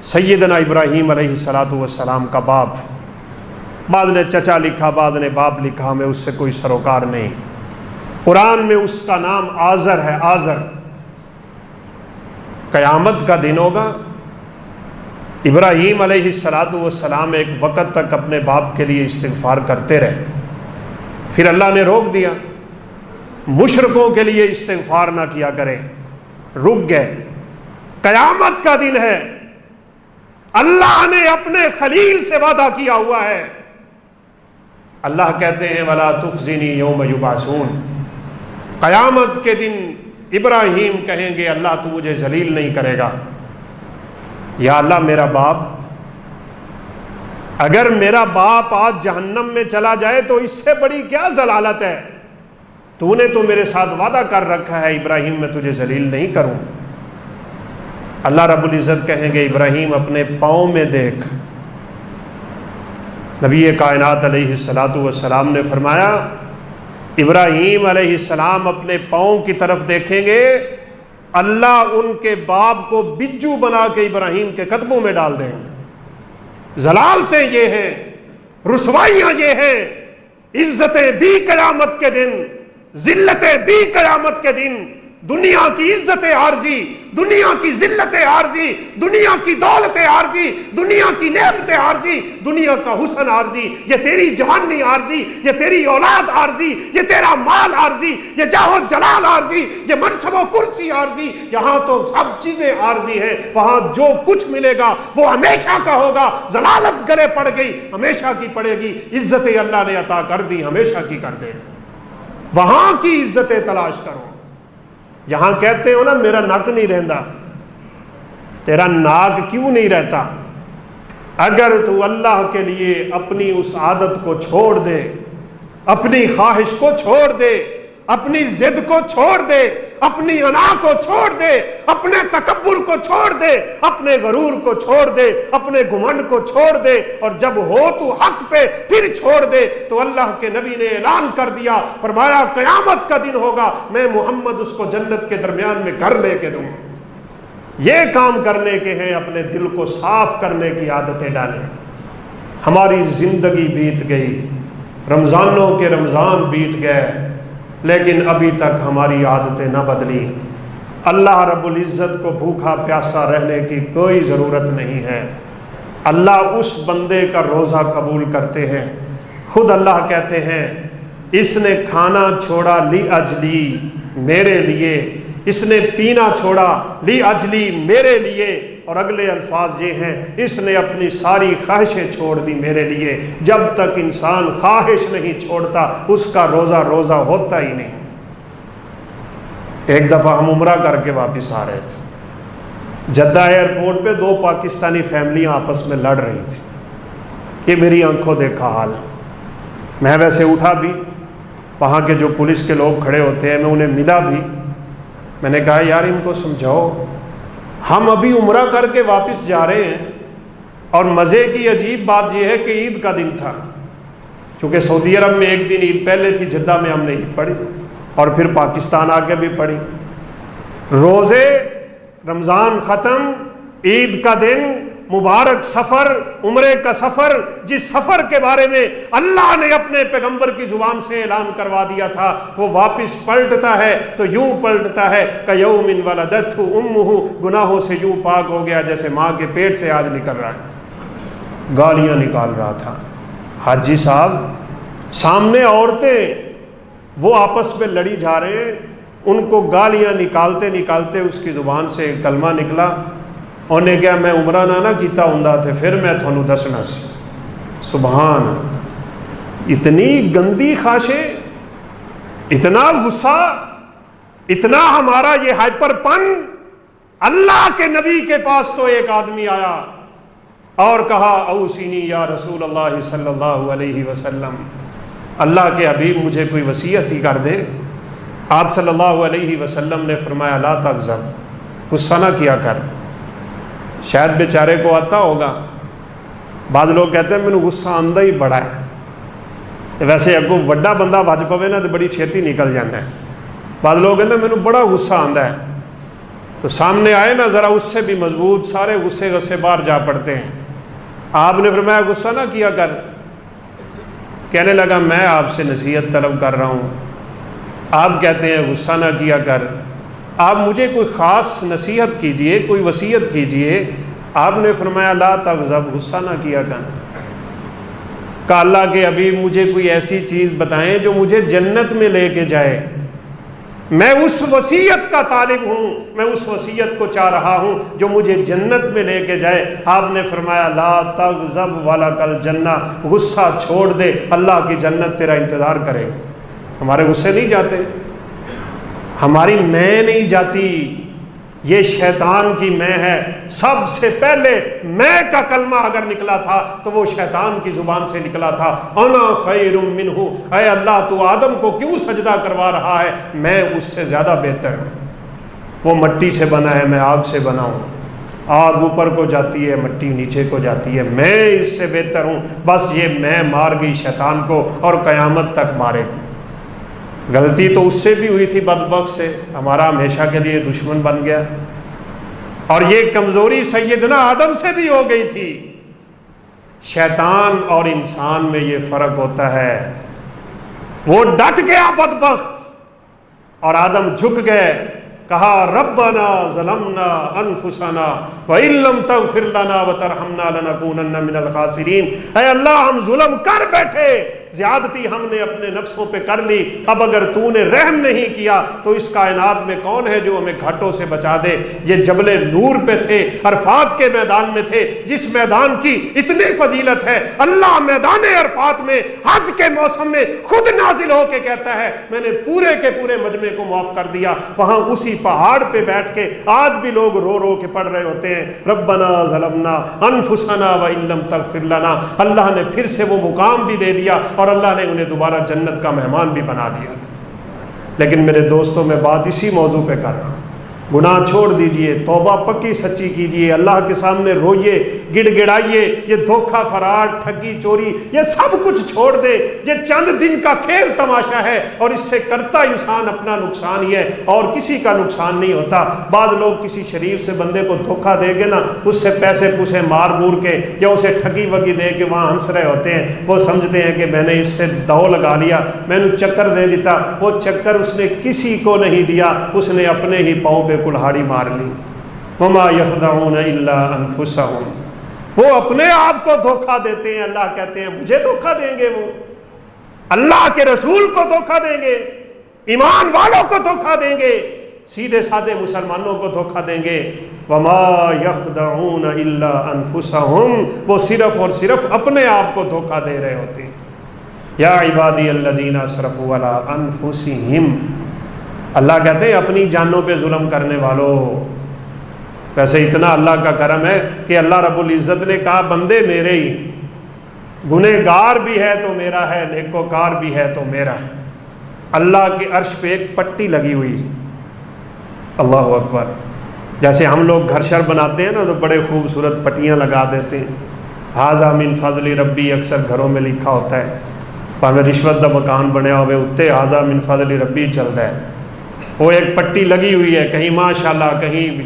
سیدنا ابراہیم علیہ السلام کا باپ، بعض نے چچا لکھا بعض نے باپ لکھا، میں اس سے کوئی سروکار نہیں، قرآن میں اس کا نام آزر ہے، آزر۔ قیامت کا دن ہوگا، ابراہیم علیہ السلام ایک وقت تک اپنے باپ کے لیے استغفار کرتے رہے، پھر اللہ نے روک دیا، مشرکوں کے لیے استغفار نہ کیا کریں، رک گئے۔ قیامت کا دن ہے، اللہ نے اپنے خلیل سے وعدہ کیا ہوا ہے، اللہ کہتے ہیں وَلَا تُخْزِنِي يَوْمَ يُبْعَثُونَ۔ قیامت کے دن ابراہیم کہیں گے اللہ تو مجھے ذلیل نہیں کرے گا۔ یا اللہ میرا باپ، اگر میرا باپ آج جہنم میں چلا جائے تو اس سے بڑی کیا ضلالت ہے، تو نے تو میرے ساتھ وعدہ کر رکھا ہے ابراہیم میں تجھے ذلیل نہیں کروں۔ اللہ رب العزت کہیں گے ابراہیم اپنے پاؤں میں دیکھ۔ نبی کائنات علیہ السلام نے فرمایا ابراہیم علیہ السلام اپنے پاؤں کی طرف دیکھیں گے، اللہ ان کے باپ کو بجو بنا کے ابراہیم کے قدموں میں ڈال دیں گے۔ ضلالتیں یہ ہیں، رسوائیاں یہ ہیں، عزتیں بھی قیامت کے دن، ذلتیں بھی قیامت کے دن، دنیا کی عزت عارضی، دنیا کی ذلت عارضی، دنیا کی دولت عارضی، دنیا کی نعمت عارضی، دنیا کا حسن عارضی، یہ تیری جوانی عارضی، یہ تیری اولاد عارضی، یہ تیرا مال عارضی، یہ جاہ و جلال عارضی، یہ منصب و کرسی عارضی، یہاں تو سب چیزیں عارضی ہیں، وہاں جو کچھ ملے گا وہ ہمیشہ کا ہوگا۔ ضلالت گلے پڑ گئی، ہمیشہ کی پڑے گی، عزتیں اللہ نے عطا کر دی، ہمیشہ کی کر دے۔ وہاں کی عزتیں تلاش کرو۔ یہاں کہتے ہو نا میرا ناک نہیں رہتا، تیرا ناک کیوں نہیں رہتا؟ اگر تو اللہ کے لیے اپنی اس عادت کو چھوڑ دے، اپنی خواہش کو چھوڑ دے، اپنی ضد کو چھوڑ دے، اپنی انا کو چھوڑ دے، اپنے تکبر کو چھوڑ دے، اپنے غرور کو چھوڑ دے، اپنے گھمنڈ کو چھوڑ دے، اور جب ہو تو حق پہ پھر چھوڑ دے، تو اللہ کے نبی نے اعلان کر دیا، فرمایا قیامت کا دن ہوگا میں محمد اس کو جنت کے درمیان میں گھر لے کے دوں۔ یہ کام کرنے کے ہیں، اپنے دل کو صاف کرنے کی عادتیں ڈالیں۔ ہماری زندگی بیت گئی، رمضانوں کے رمضان بیت گئے، لیکن ابھی تک ہماری عادتیں نہ بدلی۔ اللہ رب العزت کو بھوکا پیاسا رہنے کی کوئی ضرورت نہیں ہے۔ اللہ اس بندے کا روزہ قبول کرتے ہیں۔ خود اللہ کہتے ہیں اس نے کھانا چھوڑا لی اجلی، میرے لیے، اس نے پینا چھوڑا لی اجلی، میرے لیے، اور اگلے الفاظ یہ ہیں اس نے اپنی ساری خواہشیں چھوڑ دی میرے لیے۔ جب تک انسان خواہش نہیں چھوڑتا اس کا روزہ روزہ ہوتا ہی نہیں۔ ایک دفعہ ہم عمرہ کر کے واپس آ رہے تھے، جدہ ایئرپورٹ پہ دو پاکستانی فیملیاں آپس میں لڑ رہی تھی، یہ میری آنکھوں دیکھا حال۔ میں ویسے اٹھا بھی وہاں کے جو پولیس کے لوگ کھڑے ہوتے ہیں، میں انہیں ملا بھی، میں نے کہا یار ان کو سمجھاؤ، ہم ابھی عمرہ کر کے واپس جا رہے ہیں، اور مزے کی عجیب بات یہ ہے کہ عید کا دن تھا، چونکہ سعودی عرب میں ایک دن عید پہلے تھی، جدہ میں ہم نے عید پڑھی اور پھر پاکستان آ کے بھی پڑھی۔ روزے رمضان ختم، عید کا دن، مبارک سفر، عمرے کا سفر، جس سفر کے بارے میں اللہ نے اپنے پیغمبر کی زبان سے اعلان کروا دیا تھا، وہ واپس پلٹتا ہے تو یوں پلٹتا ہے کیوم ولدتہ امہ، گناہوں سے یوں پاک ہو گیا جیسے ماں کے پیٹ سے آج نکل رہا ہے۔ گالیاں نکال رہا تھا حاجی صاحب، سامنے عورتیں وہ آپس میں لڑی جا رہے ہیں، ان کو گالیاں نکالتے نکالتے اس کی زبان سے ایک کلمہ نکلا، انہیں کیا میں عمرہ نہ کیتا ہوندا تے پھر میں تھانوں دسنا سی۔ سبحان، اتنی گندی خواہشیں، اتنا غصہ، اتنا ہمارا یہ ہائپر پن۔ اللہ کے نبی کے پاس تو ایک آدمی آیا اور کہا اوصینی یا رسول اللہ صلی اللہ علیہ وسلم، اللہ کے حبیب مجھے کوئی وصیت ہی کر دے۔ آپ صلی اللہ علیہ وسلم نے فرمایا لا تغضب، غصہ نہ کیا کر۔ شاید بیچارے کو آتا ہوگا، بعض لوگ کہتے ہیں مینوں غصہ آندا ہی بڑا ہے، ویسے اگوں وڈا بندہ وج پوے نا تو بڑی چھیتی نکل جاتا ہے۔ بعض لوگ کہتے ہیں مینوں بڑا غصہ آندا ہے، تو سامنے آئے نا ذرا اس سے بھی مضبوط، سارے غصے غصے باہر جا پڑتے ہیں۔ آپ نے فرمایا غصہ نہ کیا کر۔ کہنے لگا میں آپ سے نصیحت طلب کر رہا ہوں، آپ کہتے ہیں غصہ نہ کیا کر، آپ مجھے کوئی خاص نصیحت کیجئے، کوئی وصیت کیجئے۔ آپ نے فرمایا لا تغضب، غصہ نہ کیا کر۔ کہا اللہ کے حبیب مجھے کوئی ایسی چیز بتائیں جو مجھے جنت میں لے کے جائے، میں اس وصیت کا طالب ہوں، میں اس وصیت کو چاہ رہا ہوں جو مجھے جنت میں لے کے جائے۔ آپ نے فرمایا لا تغضب ولک الجنہ، غصہ چھوڑ دے، اللہ کی جنت تیرا انتظار کرے گا۔ ہمارے غصے نہیں جاتے، ہماری میں نہیں جاتی، یہ شیطان کی میں ہے۔ سب سے پہلے میں کا کلمہ اگر نکلا تھا تو وہ شیطان کی زبان سے نکلا تھا، انا خیر منہ، اے اللہ تو آدم کو کیوں سجدہ کروا رہا ہے، میں اس سے زیادہ بہتر ہوں۔ وہ مٹی سے بنا ہے، میں آگ سے بنا ہوں، آگ اوپر کو جاتی ہے، مٹی نیچے کو جاتی ہے، میں اس سے بہتر ہوں۔ بس یہ میں مار گئی شیطان کو اور قیامت تک مارے گی۔ غلطی تو اس سے بھی ہوئی تھی، بدبخت سے، ہمارا ہمیشہ کے لیے دشمن بن گیا، اور یہ کمزوری سیدنا آدم سے بھی ہو گئی تھی۔ شیطان اور انسان میں یہ فرق ہوتا ہے، وہ ڈٹ گیا بدبخت اور آدم جھک گئے، کہا ربنا ظلمنا انفسنا وان لم تغفر لنا وترحمنا لنکونن من الخاسرین، اے اللہ ہم ظلم کر بیٹھے، زیادتی ہم نے اپنے نفسوں پہ کر لی، اب اگر تو نے رحم نہیں کیا تو اس کائنات میں کون ہے جو ہمیں گھاٹوں سے بچا دے۔ یہ جبل نور پہ تھے، عرفات کے میدان میں تھے، جس میدان کی اتنی فضیلت ہے، اللہ میدان عرفات میں حج کے موسم میں خود نازل ہو کے کہتا ہے میں نے پورے کے پورے مجمع کو معاف کر دیا۔ وہاں اسی پہاڑ پہ بیٹھ کے آج بھی لوگ رو رو کے پڑھ رہے ہوتے ہیں ربنا ظلمنا انفسنا وان لم تغفر لنا۔ اللہ نے پھر سے وہ مقام بھی دے دیا اور اللہ نے انہیں دوبارہ جنت کا مہمان بھی بنا دیا تھا۔ لیکن میرے دوستوں میں بات اسی موضوع پہ کر رہا ہوں، گناہ چھوڑ دیجئے، توبہ پکی سچی کیجئے، اللہ کے سامنے روئیے، گڑ گڑائیے، یہ دھوکہ فراڈ ٹھگی چوری یہ سب کچھ چھوڑ دے، یہ چند دن کا کھیل تماشا ہے اور اس سے کرتا انسان اپنا نقصان ہی ہے اور کسی کا نقصان نہیں ہوتا۔ بعض لوگ کسی شریف سے بندے کو دھوکہ دے گے نا، اس سے پیسے پوسے مار مور کے یا اسے ٹھگی وگی دے کے وہاں ہنس رہے ہوتے ہیں، وہ سمجھتے ہیں کہ میں نے اس سے دو لگا لیا، میں نے چکر دے دیتا۔ وہ چکر اس نے کسی کو نہیں دیا، اس نے اپنے ہی پاؤں پہ کلہاڑی مار لی۔ وما یخدعون الا انفسهم، وہ اپنے آپ کو دھوکہ دیتے ہیں۔ اللہ کہتے ہیں مجھے دھوکہ دیں گے، وہ اللہ کے رسول کو دھوکہ دیں گے، ایمان والوں کو دھوکہ دیں گے، سیدھے سادے مسلمانوں کو دھوکہ دیں گے۔ وما یخدعون الا انفسهم، وہ صرف اور صرف اپنے آپ کو دھوکہ دے رہے ہوتے ہیں۔ یا عبادی الذین اسرفوا علی انفسہم، اللہ کہتے ہیں اپنی جانوں پہ ظلم کرنے والوں۔ ویسے اتنا اللہ کا کرم ہے کہ اللہ رب العزت نے کہا بندے میرے ہی، گنہگار بھی ہے تو میرا ہے، نیکوکار بھی ہے تو میرا ہے۔ اللہ کے عرش پہ ایک پٹی لگی ہوئی، اللہ اکبر۔ جیسے ہم لوگ گھر شر بناتے ہیں نا تو بڑے خوبصورت پٹیاں لگا دیتے ہیں، ھذا من فضل ربی اکثر گھروں میں لکھا ہوتا ہے، پاویں رشوت دا مکان بنیا ہوئے اتنے ھذا من فضل ربی چلتا ہے، وہ ایک پٹی لگی ہوئی ہے، کہیں ماشاءاللہ کہیں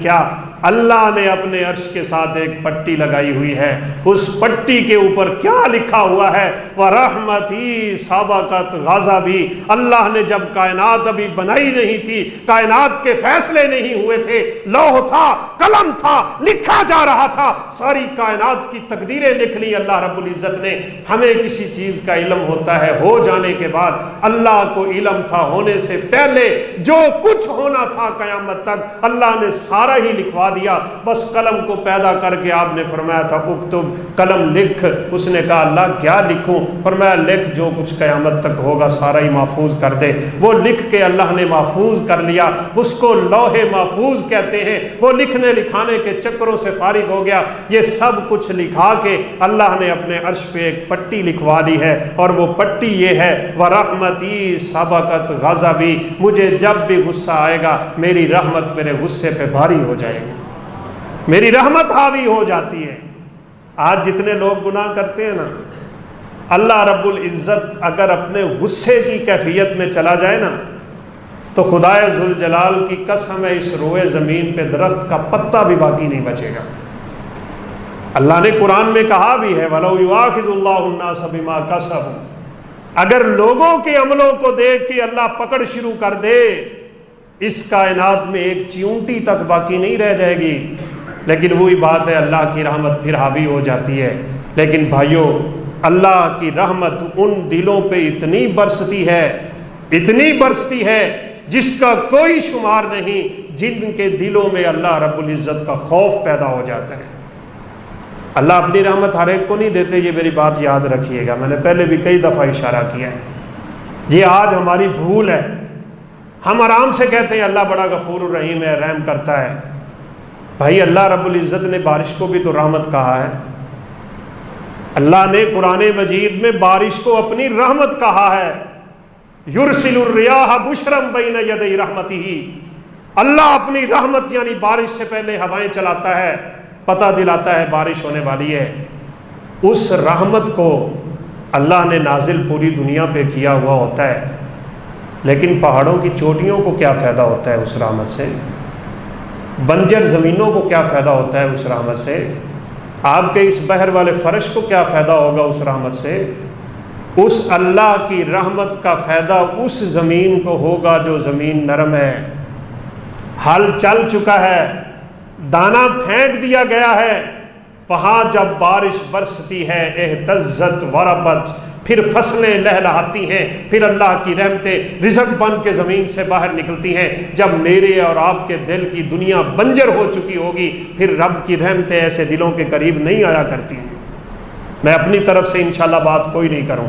کیا اللہ نے اپنے عرش کے ساتھ ایک پٹی لگائی ہوئی ہے۔ اس پٹی کے اوپر کیا لکھا ہوا ہے؟ وَرَحْمَتِي سَبَقَتْ غَضَبِي۔ اللہ نے جب کائنات ابھی بنائی نہیں تھی، کائنات کے فیصلے نہیں ہوئے تھے، لوح تھا، قلم تھا، لکھا جا رہا تھا، ساری کائنات کی تقدیریں لکھ لی اللہ رب العزت نے۔ ہمیں کسی چیز کا علم ہوتا ہے ہو جانے کے بعد، اللہ کو علم تھا ہونے سے پہلے جو کچھ ہونا تھا قیامت تک اللہ نے سارا ہی لکھوا دیا۔ بس قلم کو پیدا کر کے آپ نے فرمایا تھا اکتب، قلم لکھ۔ اس نے کہا اللہ کیا لکھوں؟ فرمایا لکھ، جو کچھ قیامت تک ہوگا سارا ہی محفوظ کر دے۔ وہ لکھ کے اللہ نے محفوظ کر لیا، اس کو لوح محفوظ کہتے ہیں۔ وہ لکھنے لکھانے کے چکروں سے فارغ ہو گیا، یہ سب کچھ لکھا کے اللہ نے اپنے عرش پہ ایک پٹی لکھوا دی ہے، اور وہ پٹی یہ ہے وَرَحْمَتِي سَبَقَتْ غَضَبِي۔ مجھے جب بھی غصہ آئے گا میری رحمت میرے غصے پہ بھاری ہو جائے گی، میری رحمت حاوی ہو جاتی ہے۔ آج جتنے لوگ گناہ کرتے ہیں نا، اللہ رب العزت اگر اپنے غصے کی کیفیت میں چلا جائے نا تو خدائے ذوالجلال کی قسم ہے اس روئے زمین پہ درخت کا پتا بھی باقی نہیں بچے گا۔ اللہ نے قرآن میں کہا بھی ہے وَلَوْ يُؤَاخِذُ اللَّهُ النَّاسَ بِمَا كَسَبُوا۔ اگر لوگوں کے عملوں کو دیکھ کے اللہ پکڑ شروع کر دے، اس کائنات میں ایک چیونٹی تک باقی نہیں رہ جائے گی۔ لیکن وہی بات ہے اللہ کی رحمت پھر حاوی ہو جاتی ہے۔ لیکن بھائیو، اللہ کی رحمت ان دلوں پہ اتنی برستی ہے جس کا کوئی شمار نہیں، جن کے دلوں میں اللہ رب العزت کا خوف پیدا ہو جاتا ہے۔ اللہ اپنی رحمت ہر ایک کو نہیں دیتے، یہ میری بات یاد رکھیے گا، میں نے پہلے بھی کئی دفعہ اشارہ کیا ہے۔ یہ آج ہماری بھول ہے، ہم آرام سے کہتے ہیں اللہ بڑا غفور الرحیم ہے، رحم کرتا ہے۔ بھائی اللہ رب العزت نے بارش کو بھی تو رحمت کہا ہے، اللہ نے قرآن مجید میں بارش کو اپنی رحمت کہا ہے۔ یرسل الریاح بشرا بین یدی رحمتہ۔ اللہ اپنی رحمت یعنی بارش سے پہلے ہوائیں چلاتا ہے، پتہ دلاتا ہے بارش ہونے والی ہے۔ اس رحمت کو اللہ نے نازل پوری دنیا پہ کیا ہوا ہوتا ہے، لیکن پہاڑوں کی چوٹیوں کو کیا فائدہ ہوتا ہے اس رحمت سے؟ بنجر زمینوں کو کیا فائدہ ہوتا ہے اس رحمت سے؟ آپ کے اس بحر والے فرش کو کیا فائدہ ہوگا اس رحمت سے؟ اس اللہ کی رحمت کا فائدہ اس زمین کو ہوگا جو زمین نرم ہے، ہل چل چکا ہے، دانا پھینک دیا گیا ہے، وہاں جب بارش برستی ہے اہتزت وربت، پھر فصلیں لہلہاتی ہیں، پھر اللہ کی رحمتیں رزق بن کے زمین سے باہر نکلتی ہیں۔ جب میرے اور آپ کے دل کی دنیا بنجر ہو چکی ہوگی، پھر رب کی رحمتیں ایسے دلوں کے قریب نہیں آیا کرتی ہیں۔ میں اپنی طرف سے انشاءاللہ بات کوئی نہیں کروں،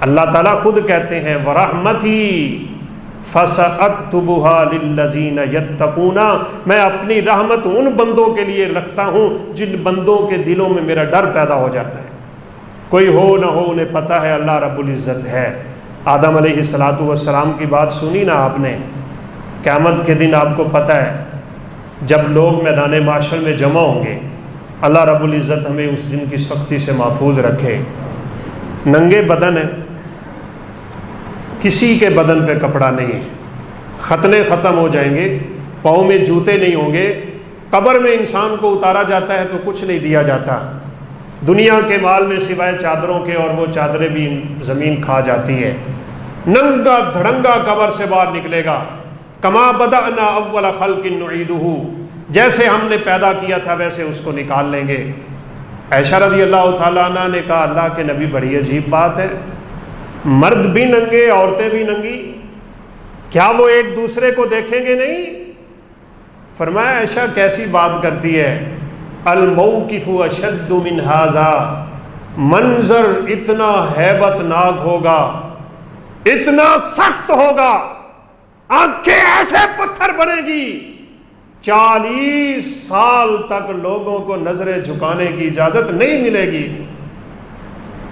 اللہ تعالیٰ خود کہتے ہیں وَرَحْمَتِي فَسَأَكْتُبُهَا لِلَّذِينَ يَتَّقُونَ۔ میں اپنی رحمت ان بندوں کے لیے رکھتا ہوں جن بندوں کے دلوں میں میرا ڈر پیدا ہو جاتا ہے۔ کوئی ہو نہ ہو انہیں پتہ ہے اللہ رب العزت ہے۔ آدم علیہ السلام کی بات سنی نا آپ نے، قیامت کے دن آپ کو پتہ ہے جب لوگ میدان معاشر میں جمع ہوں گے، اللہ رب العزت ہمیں اس دن کی سختی سے محفوظ رکھے۔ ننگے بدن ہیں، کسی کے بدن پہ کپڑا نہیں ہے، ختنے ختم ہو جائیں گے، پاؤں میں جوتے نہیں ہوں گے، قبر میں انسان کو اتارا جاتا ہے تو کچھ نہیں دیا جاتا، دنیا کے مال میں سوائے چادروں کے، اور وہ چادریں بھی زمین کھا جاتی ہے۔ ننگا دھڑنگا قبر سے باہر نکلے گا، کما بدأنا اول خلق نعیدہ، جیسے ہم نے پیدا کیا تھا ویسے اس کو نکال لیں گے۔ عائشہ رضی اللہ تعالیٰ عنہ نے کہا اللہ کے نبی بڑی عجیب بات ہے، مرد بھی ننگے عورتیں بھی ننگی، کیا وہ ایک دوسرے کو دیکھیں گے نہیں؟ فرمایا عائشہ کیسی بات کرتی ہے، الموقف اشد من ھذا، منظر اتنا ہیبت ناک ہوگا، اتنا سخت ہوگا، آنکھیں ایسے پتھر بنے گی، 40 سال تک لوگوں کو نظریں جھکانے کی اجازت نہیں ملے گی۔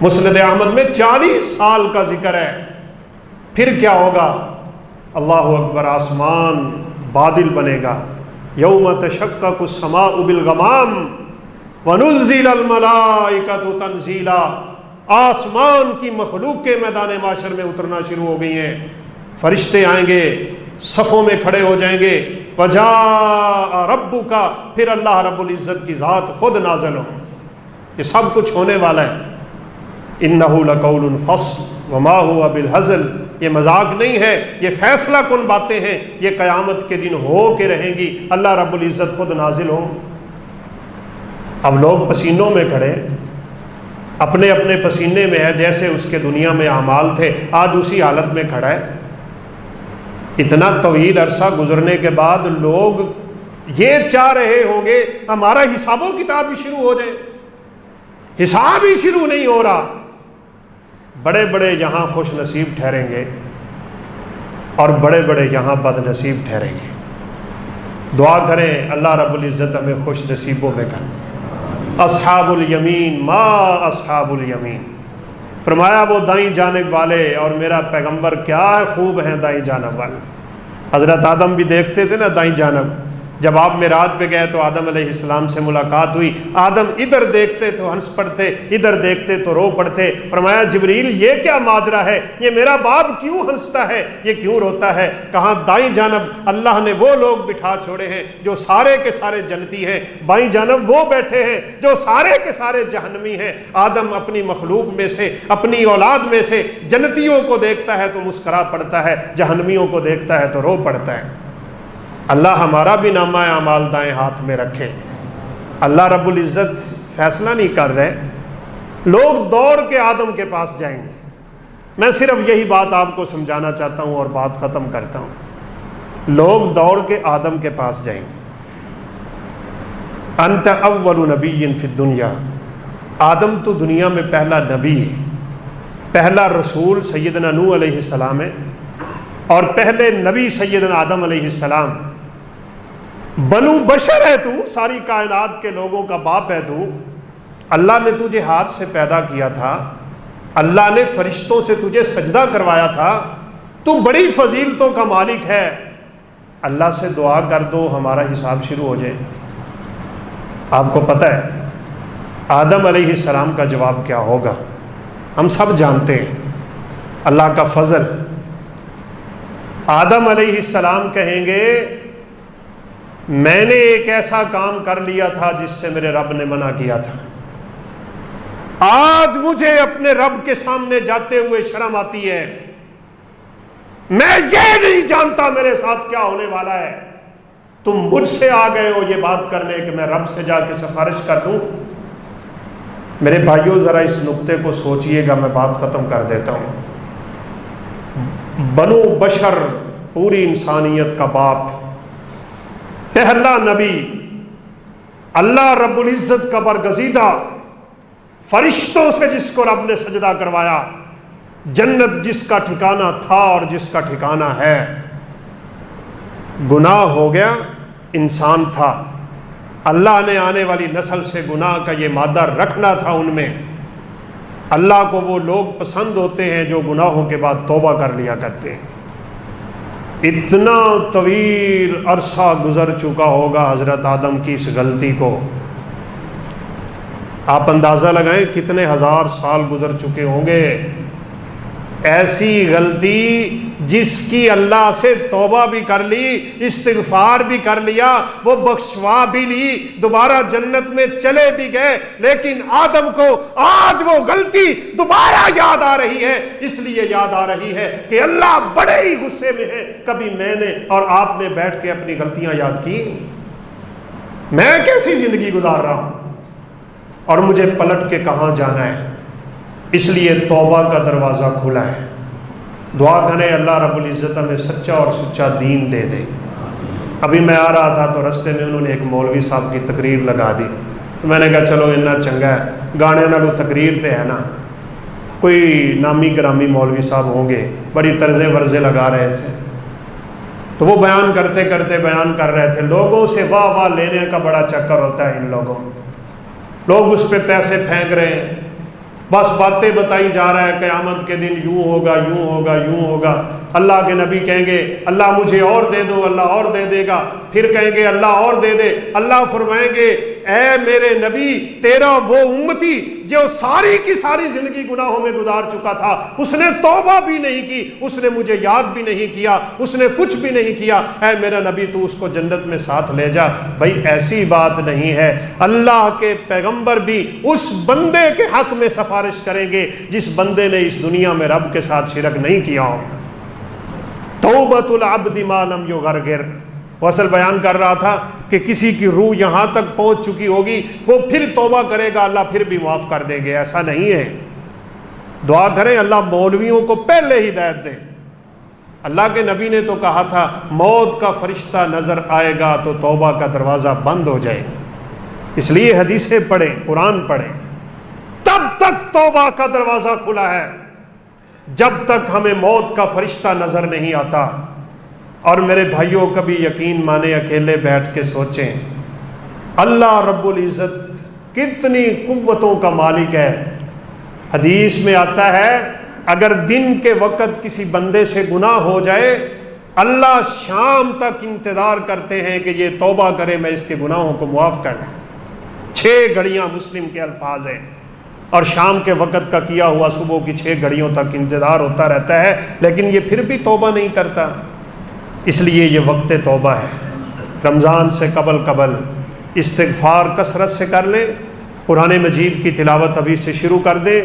مسند احمد میں 40 سال کا ذکر ہے، پھر کیا ہوگا؟ اللہ اکبر، آسمان بادل بنے گا، یوم تشقق السماء بالغمام ونزل الملائکۃ تنزیلا، آسمان کی مخلوق کے میدان معاشر میں اترنا شروع ہو گئی ہیں، فرشتے آئیں گے، صفوں میں کھڑے ہو جائیں گے، وجاء ربک، پھر اللہ رب العزت کی ذات خود نازل ہو، یہ سب کچھ ہونے والا ہے۔ انہ لقول فصل وما هو بالہزل، یہ مذاق نہیں ہے، یہ فیصلہ کن باتیں ہیں، یہ قیامت کے دن ہو کے رہیں گی، اللہ رب العزت خود نازل ہو۔ اب لوگ پسینوں میں کھڑے، اپنے اپنے پسینے میں ہے، جیسے اس کے دنیا میں اعمال تھے، آج اسی حالت میں کھڑا ہے۔ اتنا طویل عرصہ گزرنے کے بعد لوگ یہ چاہ رہے ہوں گے ہمارا حساب و کتاب ہی شروع ہو جائے، حساب ہی شروع نہیں ہو رہا۔ بڑے بڑے یہاں خوش نصیب ٹھہریں گے اور بڑے بڑے یہاں بد نصیب ٹھہریں گے۔ دعا کریں اللہ رب العزت ہمیں خوش نصیبوں میں کر۔ اصحاب الیمین ما اصحاب الیمین، فرمایا وہ دائیں جانب والے، اور میرا پیغمبر کیا خوب ہیں دائیں جانب والے۔ حضرت آدم بھی دیکھتے تھے نا دائیں جانب، جب آپ معراج پہ گئے تو آدم علیہ السلام سے ملاقات ہوئی، آدم ادھر دیکھتے تو ہنس پڑتے، ادھر دیکھتے تو رو پڑتے۔ فرمایا جبریل یہ کیا ماجرا ہے، یہ میرا باپ کیوں ہنستا ہے، یہ کیوں روتا ہے؟ کہاں دائیں جانب اللہ نے وہ لوگ بٹھا چھوڑے ہیں جو سارے کے سارے جنتی ہیں، بائیں جانب وہ بیٹھے ہیں جو سارے کے سارے جہنمی ہیں۔ آدم اپنی مخلوق میں سے، اپنی اولاد میں سے جنتیوں کو دیکھتا ہے تو مسکرا پڑتا ہے، جہنمیوں کو دیکھتا ہے تو رو پڑتا ہے۔ اللہ ہمارا بھی نامہ اعمال دائیں ہاتھ میں رکھے۔ اللہ رب العزت فیصلہ نہیں کر رہے، لوگ دوڑ کے آدم کے پاس جائیں گے۔ میں صرف یہی بات آپ کو سمجھانا چاہتا ہوں اور بات ختم کرتا ہوں۔ لوگ دوڑ کے آدم کے پاس جائیں گے۔ انت اول نبی فی الدنیا، آدم تو دنیا میں پہلا نبی ہے، پہلا رسول سیدنا نوح علیہ السلام ہے، اور پہلے نبی سیدنا آدم علیہ السلام۔ بنو بشر ہے تو، ساری کائنات کے لوگوں کا باپ ہے تو۔ اللہ نے تجھے ہاتھ سے پیدا کیا تھا، اللہ نے فرشتوں سے تجھے سجدہ کروایا تھا، تو بڑی فضیلتوں کا مالک ہے۔ اللہ سے دعا کر دو ہمارا حساب شروع ہو جائے۔ آپ کو پتہ ہے آدم علیہ السلام کا جواب کیا ہوگا؟ ہم سب جانتے ہیں، اللہ کا فضل۔ آدم علیہ السلام کہیں گے میں نے ایک ایسا کام کر لیا تھا جس سے میرے رب نے منع کیا تھا، آج مجھے اپنے رب کے سامنے جاتے ہوئے شرم آتی ہے، میں یہ نہیں جانتا میرے ساتھ کیا ہونے والا ہے، تم مجھ سے آ گئے ہو یہ بات کرنے کہ میں رب سے جا کے سفارش کر دوں۔ میرے بھائیوں ذرا اس نقطے کو سوچئے گا، میں بات ختم کر دیتا ہوں۔ بنو بشر، پوری انسانیت کا باپ، پہلا نبی، اللہ رب العزت کا برگزیدہ، فرشتوں سے جس کو رب نے سجدہ کروایا، جنت جس کا ٹھکانہ تھا اور جس کا ٹھکانہ ہے۔ گناہ ہو گیا، انسان تھا، اللہ نے آنے والی نسل سے گناہ کا یہ مادہ رکھنا تھا ان میں۔ اللہ کو وہ لوگ پسند ہوتے ہیں جو گناہوں کے بعد توبہ کر لیا کرتے ہیں۔ اتنا طویل عرصہ گزر چکا ہوگا حضرت آدم کی اس غلطی کو، آپ اندازہ لگائیں کتنے ہزار سال گزر چکے ہوں گے۔ ایسی غلطی جس کی اللہ سے توبہ بھی کر لی، استغفار بھی کر لیا، وہ بخشوا بھی لی، دوبارہ جنت میں چلے بھی گئے، لیکن آدم کو آج وہ غلطی دوبارہ یاد آ رہی ہے۔ اس لیے یاد آ رہی ہے کہ اللہ بڑے ہی غصے میں ہے۔ کبھی میں نے اور آپ نے بیٹھ کے اپنی غلطیاں یاد کی؟ میں کیسی زندگی گزار رہا ہوں اور مجھے پلٹ کے کہاں جانا ہے؟ اس لیے توبہ کا دروازہ کھلا ہے۔ دعا کریں اللہ رب العزت ہمیں سچا اور سچا دین دے دے۔ ابھی میں آ رہا تھا تو رستے میں انہوں نے ایک مولوی صاحب کی تقریر لگا دی، تو میں نے کہا چلو اتنا چنگا ہے، گانے نالوں تقریر تے ہے نا، کوئی نامی گرامی مولوی صاحب ہوں گے، بڑی طرزے ورزے لگا رہے تھے، تو وہ بیان کرتے کرتے بیان کر رہے تھے، لوگوں سے واہ واہ لینے کا بڑا چکر ہوتا ہے ان لوگوں، لوگ اس پہ پیسے پھینک رہے ہیں، بس باتیں بتائی جا رہا ہے قیامت کے دن یوں ہوگا یوں ہوگا یوں ہوگا. اللہ کے نبی کہیں گے اللہ مجھے اور دے دو، اللہ اور دے دے گا. پھر کہیں گے اللہ اور دے دے. اللہ فرمائیں گے اے میرے نبی تیرا وہ امتی جو ساری کی ساری زندگی گناہوں میں گزار چکا تھا، اس نے توبہ بھی نہیں کی، اس نے مجھے یاد بھی نہیں کیا، اس نے کچھ بھی نہیں کیا، اے میرا نبی تو اس کو جنت میں ساتھ لے جا. بھائی ایسی بات نہیں ہے. اللہ کے پیغمبر بھی اس بندے کے حق میں سفارش کریں گے جس بندے نے اس دنیا میں رب کے ساتھ شرک نہیں کیا ہو. توبۃ العبد ما لم یغرغر. وہ اصل بیان کر رہا تھا کہ کسی کی روح یہاں تک پہنچ چکی ہوگی وہ پھر توبہ کرے گا اللہ پھر بھی معاف کر دیں گے، ایسا نہیں ہے. دعا کریں اللہ مولویوں کو پہلے ہدایت دے. اللہ کے نبی نے تو کہا تھا موت کا فرشتہ نظر آئے گا تو توبہ کا دروازہ بند ہو جائے. اس لیے حدیثیں پڑھیں، قرآن پڑھیں. تب تک توبہ کا دروازہ کھلا ہے جب تک ہمیں موت کا فرشتہ نظر نہیں آتا. اور میرے بھائیوں کبھی یقین مانے اکیلے بیٹھ کے سوچیں اللہ رب العزت کتنی قوتوں کا مالک ہے. حدیث میں آتا ہے اگر دن کے وقت کسی بندے سے گناہ ہو جائے اللہ شام تک انتظار کرتے ہیں کہ یہ توبہ کرے میں اس کے گناہوں کو معاف کر دوں. 6 گھڑیاں مسلم کے الفاظ ہیں اور شام کے وقت کا کیا ہوا صبح کی 6 گھڑیوں تک انتظار ہوتا رہتا ہے لیکن یہ پھر بھی توبہ نہیں کرتا. اس لیے یہ وقت توبہ ہے. رمضان سے قبل استغفار کثرت سے کر لیں. قرآن مجید کی تلاوت ابھی سے شروع کر دیں.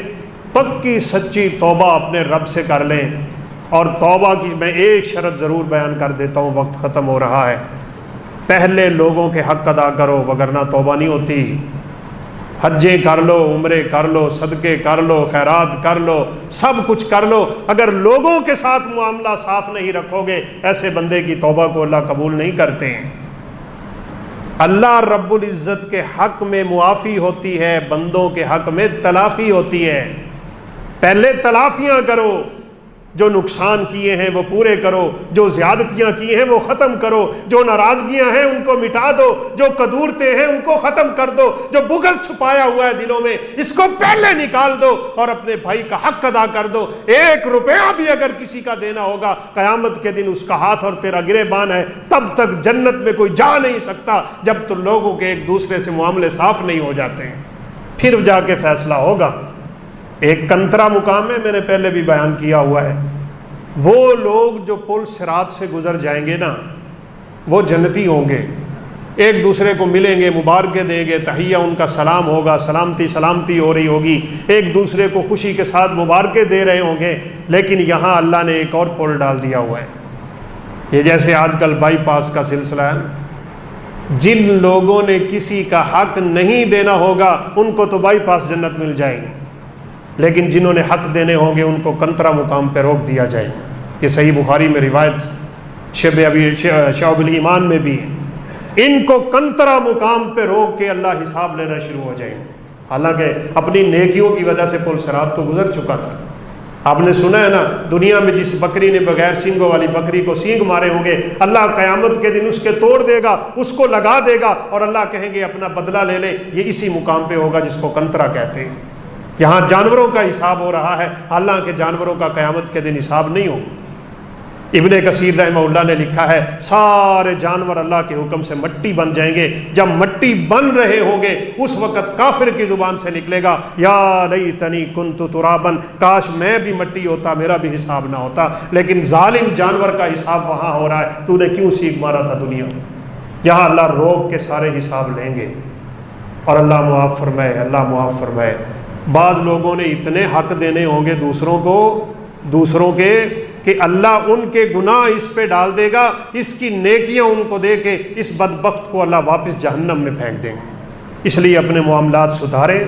پکی سچی توبہ اپنے رب سے کر لیں. اور توبہ کی میں ایک شرط ضرور بیان کر دیتا ہوں، وقت ختم ہو رہا ہے. پہلے لوگوں کے حق ادا کرو وگرنہ توبہ نہیں ہوتی. حجیں کر لو، عمرے کر لو، صدقے کر لو، خیرات کر لو، سب کچھ کر لو، اگر لوگوں کے ساتھ معاملہ صاف نہیں رکھو گے ایسے بندے کی توبہ کو اللہ قبول نہیں کرتے ہیں. اللہ رب العزت کے حق میں معافی ہوتی ہے، بندوں کے حق میں تلافی ہوتی ہے. پہلے تلافیاں کرو، جو نقصان کیے ہیں وہ پورے کرو، جو زیادتیاں کی ہیں وہ ختم کرو، جو ناراضگیاں ہیں ان کو مٹا دو، جو قدورتیں ہیں ان کو ختم کر دو، جو بغض چھپایا ہوا ہے دلوں میں اس کو پہلے نکال دو اور اپنے بھائی کا حق ادا کر دو. 1 روپیہ بھی اگر کسی کا دینا ہوگا قیامت کے دن اس کا ہاتھ اور تیرا گریبان ہے. تب تک جنت میں کوئی جا نہیں سکتا جب تو لوگوں کے ایک دوسرے سے معاملے صاف نہیں ہو جاتے ہیں. پھر جا کے فیصلہ ہوگا. ایک کنترا مقام ہے، میں نے پہلے بھی بیان کیا ہوا ہے. وہ لوگ جو پل صراط سے گزر جائیں گے نا وہ جنتی ہوں گے، ایک دوسرے کو ملیں گے، مبارکیں دیں گے، تحیہ ان کا سلام ہوگا، سلامتی ہو رہی ہوگی، ایک دوسرے کو خوشی کے ساتھ مبارکیں دے رہے ہوں گے. لیکن یہاں اللہ نے ایک اور پل ڈال دیا ہوا ہے. یہ جیسے آج کل بائی پاس کا سلسلہ ہے، جن لوگوں نے کسی کا حق نہیں دینا ہوگا ان کو تو بائی پاس جنت مل جائے گی، لیکن جنہوں نے حق دینے ہوں گے ان کو کنترا مقام پہ روک دیا جائے. یہ صحیح بخاری میں روایت شعب الایمان میں بھی ہے. ان کو کنترا مقام پہ روک کے اللہ حساب لینا شروع ہو جائیں. حالانکہ اپنی نیکیوں کی وجہ سے پل صراط تو گزر چکا تھا. آپ نے سنا ہے نا دنیا میں جس بکری نے بغیر سینگوں والی بکری کو سینگ مارے ہوں گے اللہ قیامت کے دن اس کے توڑ دے گا، اس کو لگا دے گا اور اللہ کہیں گے اپنا بدلہ لے لے. یہ اسی مقام پہ ہوگا جس کو کنترا کہتے ہیں. یہاں جانوروں کا حساب ہو رہا ہے، حالانکہ جانوروں کا قیامت کے دن حساب نہیں ہو. ابن کثیر رحمہ اللہ نے لکھا ہے سارے جانور اللہ کے حکم سے مٹی بن جائیں گے. جب مٹی بن رہے ہوں گے اس وقت کافر کی زبان سے نکلے گا یا لیتنی کنت ترابا، کاش میں بھی مٹی ہوتا میرا بھی حساب نہ ہوتا. لیکن ظالم جانور کا حساب وہاں ہو رہا ہے، تو نے کیوں سیخ مارا تھا دنیا میں. یہاں اللہ روک کے سارے حساب لیں گے. اور اللہ معاف فرمائے، اللہ معاف فرمائے. بعض لوگوں نے اتنے حق دینے ہوں گے دوسروں کے کہ اللہ ان کے گناہ اس پہ ڈال دے گا، اس کی نیکیاں ان کو دے کے اس بدبخت کو اللہ واپس جہنم میں پھینک دیں گے. اس لیے اپنے معاملات سدھاریں.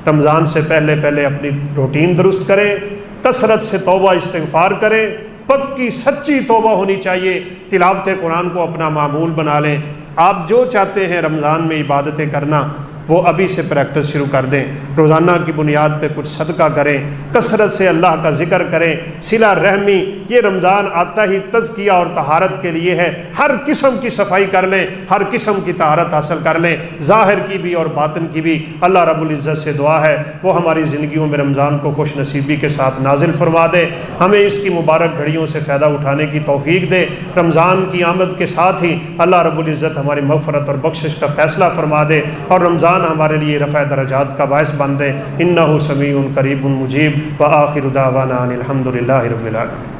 رمضان سے پہلے اپنی روٹین درست کریں، کثرت سے توبہ استغفار کریں. پکی سچی توبہ ہونی چاہیے. تلاوت قرآن کو اپنا معمول بنا لیں. آپ جو چاہتے ہیں رمضان میں عبادتیں کرنا وہ ابھی سے پریکٹس شروع کر دیں۔ روزانہ کی بنیاد پہ کچھ صدقہ کریں، کثرت سے اللہ کا ذکر کریں، صلہ رحمی۔ یہ رمضان آتا ہی تزکیہ اور طہارت کے لیے ہے، ہر قسم کی صفائی کر لیں، ہر قسم کی طہارت حاصل کر لیں، ظاہر کی بھی اور باطن کی بھی۔ اللہ رب العزت سے دعا ہے وہ ہماری زندگیوں میں رمضان کو خوش نصیبی کے ساتھ نازل فرما دے، ہمیں اس کی مبارک گھڑیوں سے فائدہ اٹھانے کی توفیق دے۔ رمضان کی آمد کے ساتھ ہی اللہ رب العزت ہماری مغفرت اور بخشش کا فیصلہ فرما دے، اور رمضان ہمارے لیے رفع درجات کا باعث بن دے۔ انہ سمیع قریب مجیب، وآخر دعوانا ان الحمد للہ رب العالمین۔